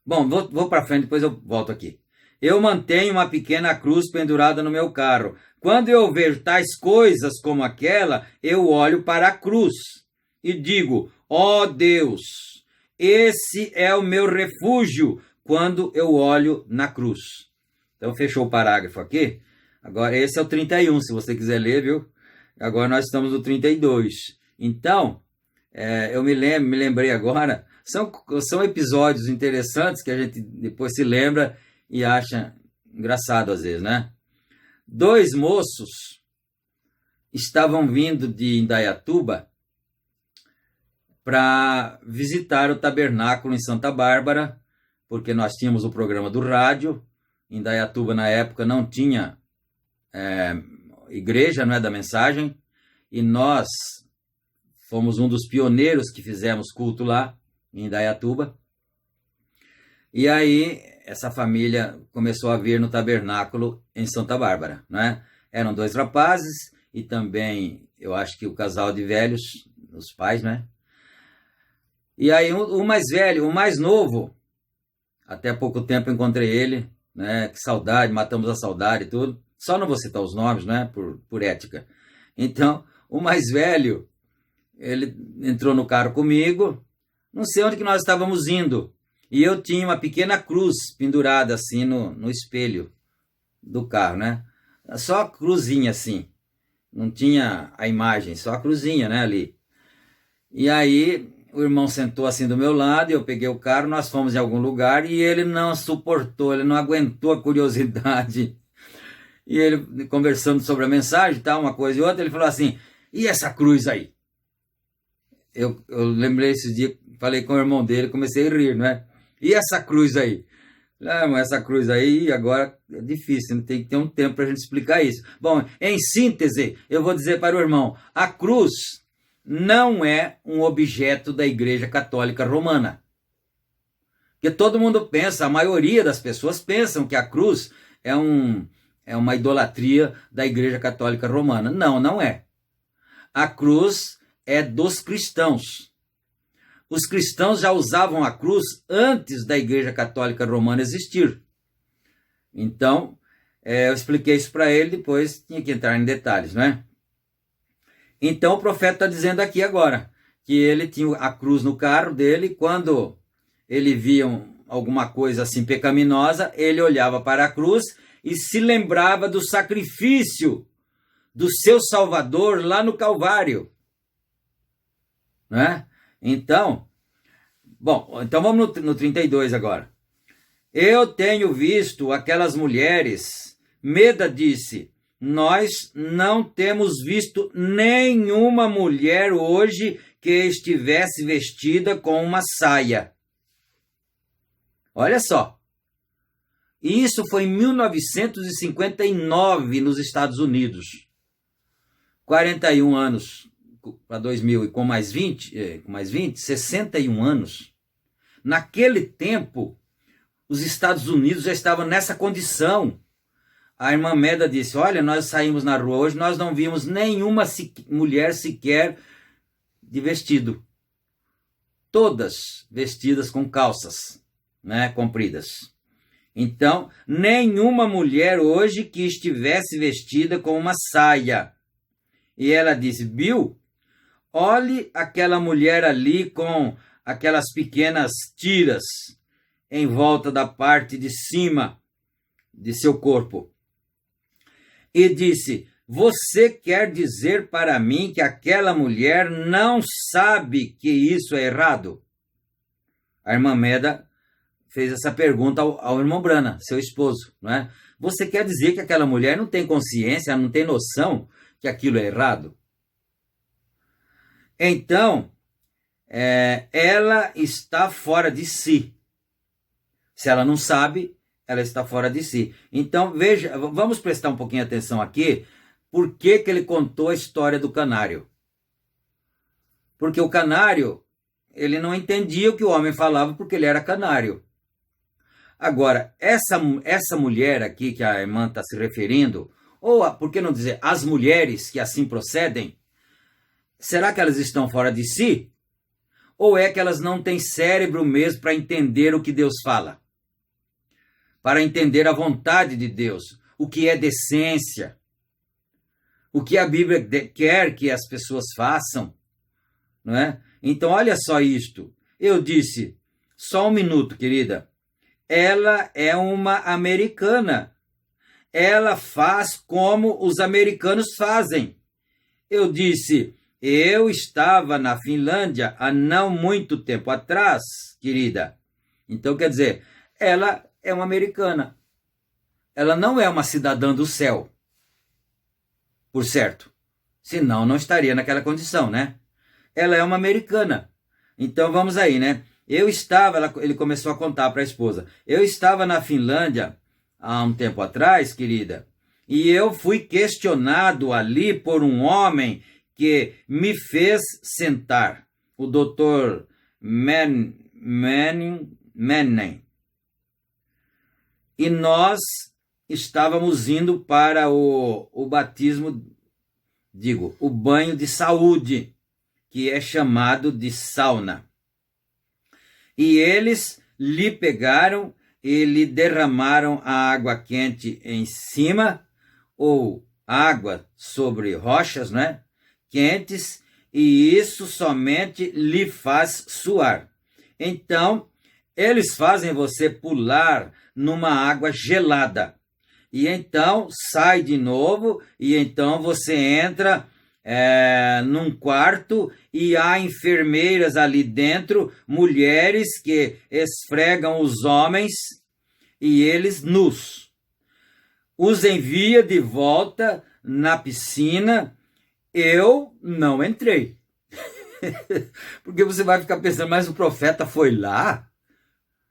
Bom, vou para frente, depois eu volto aqui. Eu mantenho uma pequena cruz pendurada no meu carro. Quando eu vejo tais coisas como aquela, eu olho para a cruz e digo: ó Deus, esse é o meu refúgio quando eu olho na cruz. Então, fechou o parágrafo aqui. Agora, esse é o 31, se você quiser ler, viu? Agora nós estamos no 32. Então, eu me lembrei agora, são episódios interessantes que a gente depois se lembra e acha engraçado às vezes, né? 2 moços estavam vindo de Indaiatuba para visitar o tabernáculo em Santa Bárbara, porque nós tínhamos o programa do rádio. Indaiatuba, na época, não tinha igreja, não é, da mensagem, e nós fomos um dos pioneiros que fizemos culto lá em Indaiatuba. E aí essa família começou a vir no tabernáculo em Santa Bárbara, né? Eram 2 rapazes e também, eu acho que o casal de velhos, os pais, né? E aí o mais velho, o mais novo, até pouco tempo encontrei ele, né? Que saudade, matamos a saudade e tudo. Só não vou citar os nomes, né? Por ética. Então, o mais velho, ele entrou no carro comigo, não sei onde que nós estávamos indo, e eu tinha uma pequena cruz pendurada assim no espelho do carro, né? Só a cruzinha assim, não tinha a imagem, só a cruzinha, né, ali. E aí o irmão sentou assim do meu lado, eu peguei o carro, nós fomos em algum lugar e ele não suportou, ele não aguentou a curiosidade. E ele, conversando sobre a mensagem, tal, uma coisa e outra, ele falou assim: e essa cruz aí? Eu lembrei esse dia, falei com o irmão dele, comecei a rir, não é? E essa cruz aí? Mas essa cruz aí, agora é difícil, tem que ter um tempo para a gente explicar isso. Bom, em síntese, eu vou dizer para o irmão: a cruz não é um objeto da Igreja Católica Romana. Porque todo mundo pensa, a maioria das pessoas pensam que a cruz é uma idolatria da Igreja Católica Romana. Não, não é. A cruz é dos cristãos. Os cristãos já usavam a cruz antes da Igreja Católica Romana existir. Então, eu expliquei isso para ele, depois tinha que entrar em detalhes, não é? Então, o profeta está dizendo aqui agora que ele tinha a cruz no carro dele, quando ele via alguma coisa assim pecaminosa, ele olhava para a cruz e se lembrava do sacrifício do seu Salvador lá no Calvário. Né? Então vamos no 32 agora. Eu tenho visto aquelas mulheres, Meda disse, nós não temos visto nenhuma mulher hoje que estivesse vestida com uma saia. Olha só. E isso foi em 1959 nos Estados Unidos. 41 anos para 2000 e com mais 20, 61 anos. Naquele tempo, os Estados Unidos já estavam nessa condição. A irmã Meda disse, olha, nós saímos na rua hoje, nós não vimos nenhuma mulher sequer de vestido. Todas vestidas com calças, né, compridas. Então, nenhuma mulher hoje que estivesse vestida com uma saia. E ela disse, Bill, olhe aquela mulher ali com aquelas pequenas tiras em volta da parte de cima de seu corpo. E disse, você quer dizer para mim que aquela mulher não sabe que isso é errado? A irmã Meda fez essa pergunta ao irmão Branham, seu esposo, não é? Você quer dizer que aquela mulher não tem consciência, não tem noção que aquilo é errado? Então, ela está fora de si. Se ela não sabe, ela está fora de si. Então, veja, vamos prestar um pouquinho de atenção aqui, por que ele contou a história do canário. Porque o canário, ele não entendia o que o homem falava porque ele era canário. Agora, essa mulher aqui que a irmã está se referindo, ou por que não dizer as mulheres que assim procedem, será que elas estão fora de si? Ou é que elas não têm cérebro mesmo para entender o que Deus fala? Para entender a vontade de Deus, o que é decência, o que a Bíblia quer que as pessoas façam, não é? Então, olha só isto. Eu disse, só um minuto, querida. Ela é uma americana. Ela faz como os americanos fazem. Eu disse, eu estava na Finlândia há não muito tempo atrás, querida. Então, quer dizer, ela é uma americana. Ela não é uma cidadã do céu. Por certo. Senão, não estaria naquela condição, né? Ela é uma americana. Então, vamos aí, né? Ele começou a contar para a esposa. Eu estava na Finlândia há um tempo atrás, querida, e eu fui questionado ali por um homem que me fez sentar, o Dr. Manning. E nós estávamos indo para o batismo, o banho de saúde, que é chamado de sauna. E eles lhe pegaram e lhe derramaram a água quente em cima, ou água sobre rochas, né? Quentes, e isso somente lhe faz suar. Então, eles fazem você pular numa água gelada. E então, sai de novo, e então você entra num quarto e há enfermeiras ali dentro, mulheres que esfregam os homens e eles nus. Os envia de volta na piscina. Eu não entrei. Porque você vai ficar pensando, mas o profeta foi lá?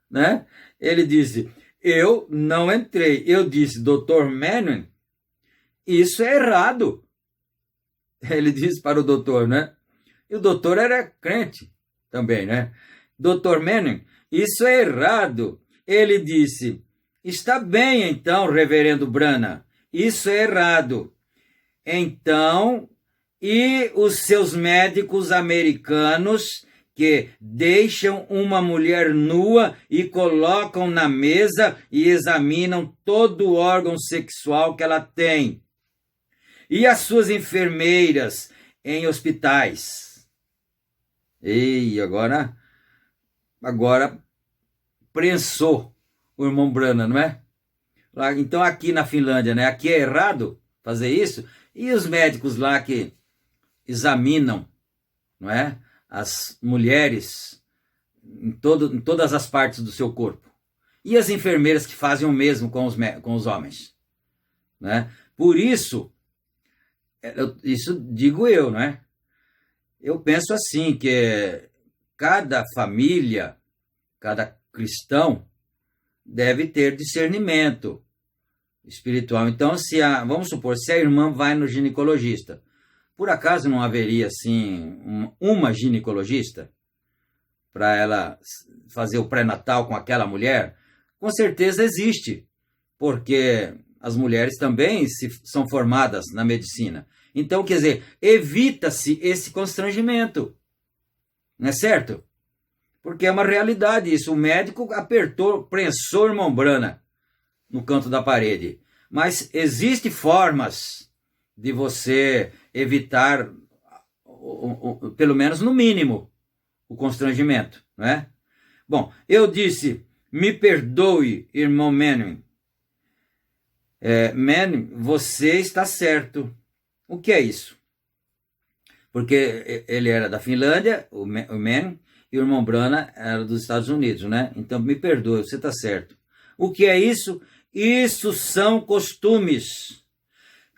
Né? Ele disse, eu não entrei. Eu disse, Dr. Manning, isso é errado. Ele disse para o doutor, né? E o doutor era crente também, né? Dr. Manning, isso é errado. Ele disse, está bem então, reverendo Branham, isso é errado. Então, e os seus médicos americanos que deixam uma mulher nua e colocam na mesa e examinam todo o órgão sexual que ela tem. E as suas enfermeiras em hospitais. E agora prensou o irmão Branham, não é? Então aqui na Finlândia, né? Aqui é errado fazer isso. E os médicos lá que examinam, não é? As mulheres em todas as partes do seu corpo. E as enfermeiras que fazem o mesmo com os homens, né? Por isso, isso digo eu, não é? Eu penso assim, que cada família, cada cristão deve ter discernimento espiritual. Então, vamos supor, se a irmã vai no ginecologista, por acaso não haveria, assim, uma ginecologista para ela fazer o pré-natal com aquela mulher? Com certeza existe, porque as mulheres também são formadas na medicina. Então, quer dizer, evita-se esse constrangimento, não é certo? Porque é uma realidade isso. O médico prensou o irmão Brana no canto da parede. Mas existem formas de você evitar, pelo menos no mínimo, o constrangimento, não é? Bom, eu disse, me perdoe, irmão Menem. Menem, você está certo. O que é isso? Porque ele era da Finlândia, o Menem, e o irmão Brana era dos Estados Unidos, né? Então, me perdoe, você está certo. O que é isso? Isso são costumes.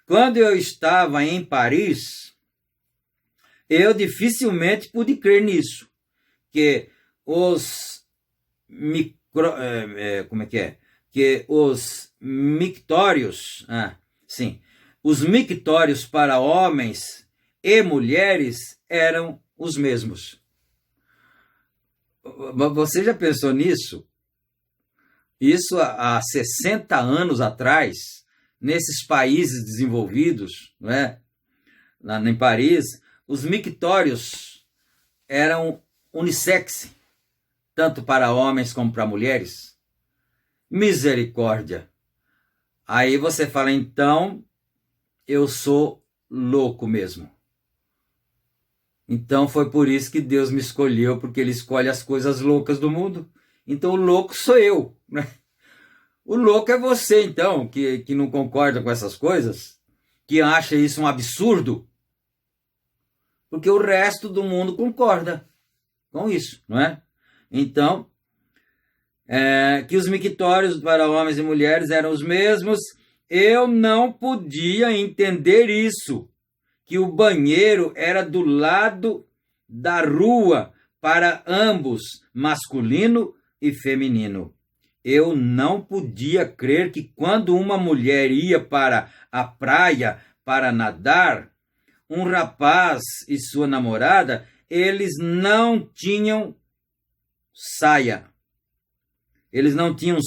Quando eu estava em Paris, eu dificilmente pude crer nisso, que os os mictórios, os mictórios para homens e mulheres eram os mesmos. Você já pensou nisso? Isso há 60 anos atrás, nesses países desenvolvidos, não é? Em Paris, os mictórios eram unissex, tanto para homens como para mulheres. Misericórdia! Aí você fala, então, eu sou louco mesmo. Então foi por isso que Deus me escolheu, porque Ele escolhe as coisas loucas do mundo. Então o louco sou eu, né? O louco é você, então, que não concorda com essas coisas, que acha isso um absurdo, porque o resto do mundo concorda com isso, não é? Então, que os mictórios para homens e mulheres eram os mesmos, eu não podia entender isso, que o banheiro era do lado da rua para ambos, masculino e feminino. Eu não podia crer que quando uma mulher ia para a praia para nadar, um rapaz e sua namorada, eles não tinham saia. Eles não tinham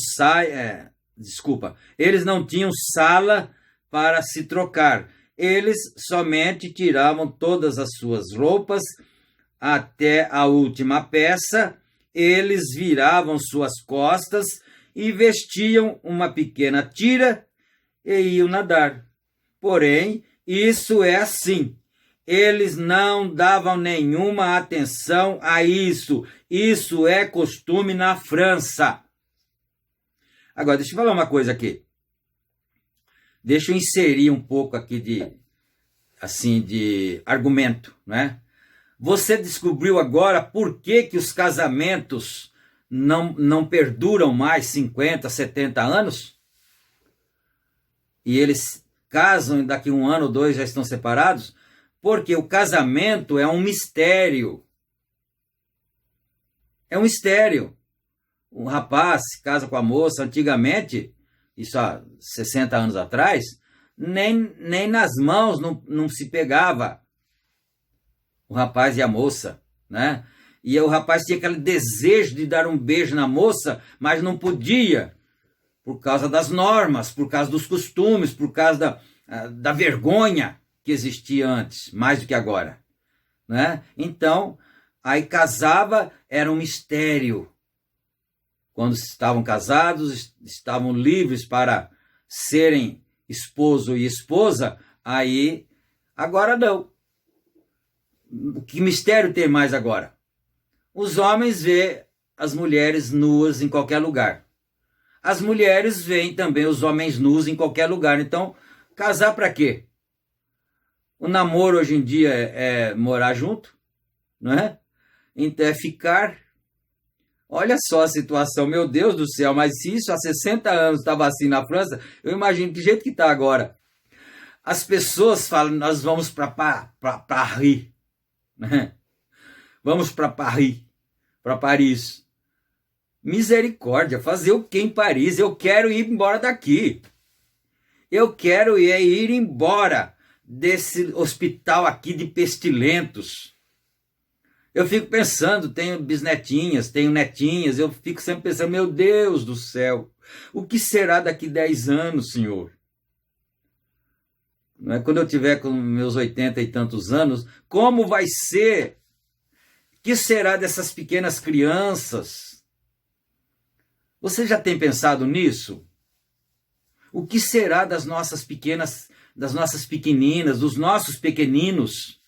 eles não tinham sala para se trocar. Eles somente tiravam todas as suas roupas até a última peça, eles viravam suas costas e vestiam uma pequena tira e iam nadar. Porém, isso é assim. Eles não davam nenhuma atenção a isso. Isso é costume na França. Agora, deixa eu falar uma coisa aqui. Deixa eu inserir um pouco aqui de argumento, né? Você descobriu agora por que os casamentos não perduram mais 50, 70 anos? E eles casam e daqui 1 ano ou 2 já estão separados? Porque o casamento é um mistério. É um mistério. Um rapaz se casa com a moça, antigamente, isso há 60 anos atrás, nem nas mãos não se pegava o rapaz e a moça, né? E o rapaz tinha aquele desejo de dar um beijo na moça, mas não podia, por causa das normas, por causa dos costumes, por causa da vergonha que existia antes, mais do que agora, né? Então, aí casava, era um mistério. Quando estavam casados, estavam livres para serem esposo e esposa, aí, agora não. Que mistério tem mais agora? Os homens veem as mulheres nuas em qualquer lugar. As mulheres veem também os homens nus em qualquer lugar. Então, casar para quê? O namoro hoje em dia é morar junto, não é? Então é ficar. Olha só a situação, meu Deus do céu, mas se isso há 60 anos estava assim na França, eu imagino que jeito que está agora. As pessoas falam, nós vamos para Paris, né? Vamos para Paris, para Paris. Misericórdia, fazer o quê em Paris? Eu quero ir embora daqui. Eu quero ir embora desse hospital aqui de pestilentos. Eu fico pensando, tenho bisnetinhas, tenho netinhas, eu fico sempre pensando, meu Deus do céu, o que será daqui 10 anos, Senhor? Não é? Quando eu tiver com meus 80 e tantos anos, como vai ser? O que será dessas pequenas crianças? Você já tem pensado nisso? O que será das nossas pequenas, das nossas pequeninas, dos nossos pequeninos?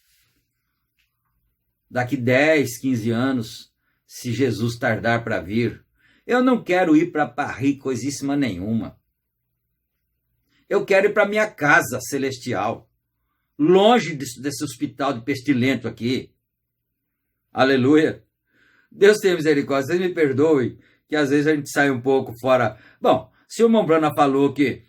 Daqui 10, 15 anos, se Jesus tardar para vir. Eu não quero ir para Paris coisíssima nenhuma. Eu quero ir para minha casa celestial, longe desse hospital de pestilento aqui. Aleluia. Deus tenha misericórdia. Vocês me perdoem que às vezes a gente sai um pouco fora. Bom, se o Mombrana falou que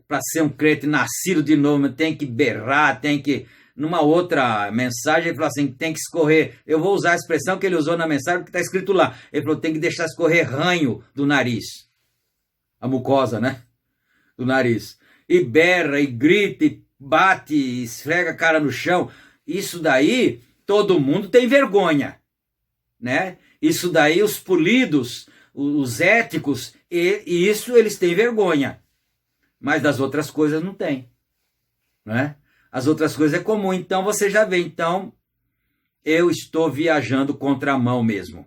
para ser um crente nascido de novo tem que berrar, tem que... Numa outra mensagem ele falou assim, tem que escorrer. Eu vou usar a expressão que ele usou na mensagem porque está escrito lá. Ele falou, tem que deixar escorrer ranho do nariz. A mucosa, né? Do nariz. E berra, e grita, e bate, e esfrega a cara no chão. Isso daí, todo mundo tem vergonha, né? Isso daí, os polidos, os éticos, e isso eles têm vergonha. Mas das outras coisas não tem, né? As outras coisas é comum, então você já vê. Então, eu estou viajando contramão mesmo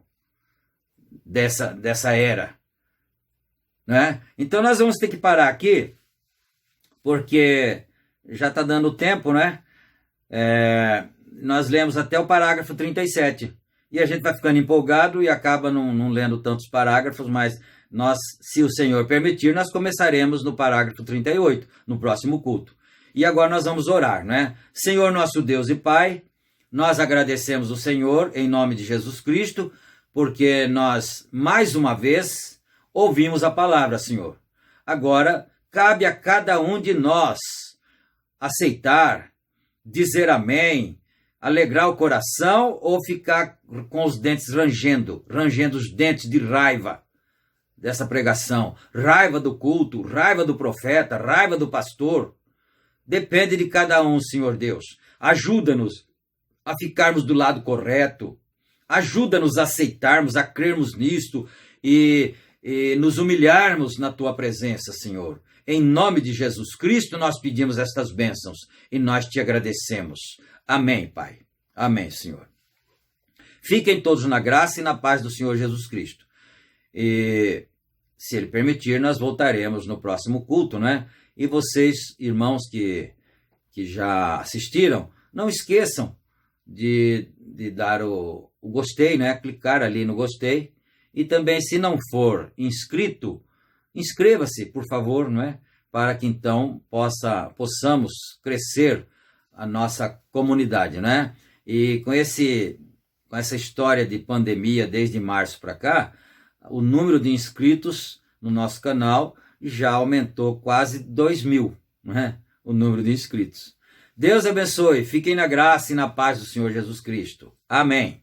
dessa era, né? Então, nós vamos ter que parar aqui, porque já está dando tempo, né? Nós lemos até o parágrafo 37, e a gente vai ficando empolgado e acaba não lendo tantos parágrafos, mas nós, se o Senhor permitir, nós começaremos no parágrafo 38, no próximo culto. E agora nós vamos orar, né? Senhor nosso Deus e Pai, nós agradecemos o Senhor em nome de Jesus Cristo, porque nós, mais uma vez, ouvimos a palavra, Senhor. Agora, cabe a cada um de nós aceitar, dizer amém, alegrar o coração ou ficar com os dentes rangendo os dentes de raiva dessa pregação, raiva do culto, raiva do profeta, raiva do pastor. Depende de cada um, Senhor Deus. Ajuda-nos a ficarmos do lado correto. Ajuda-nos a aceitarmos, a crermos nisto e nos humilharmos na Tua presença, Senhor. Em nome de Jesus Cristo, nós pedimos estas bênçãos e nós Te agradecemos. Amém, Pai. Amém, Senhor. Fiquem todos na graça e na paz do Senhor Jesus Cristo. E, se Ele permitir, nós voltaremos no próximo culto, né? E vocês, irmãos que já assistiram, não esqueçam de dar o gostei, né? Clicar ali no gostei. E também, se não for inscrito, inscreva-se, por favor, não é? Para que então possamos crescer a nossa comunidade, né? E com essa história de pandemia desde março para cá, o número de inscritos no nosso canal já aumentou quase 2.000, né? O número de inscritos. Deus abençoe, fiquem na graça e na paz do Senhor Jesus Cristo. Amém.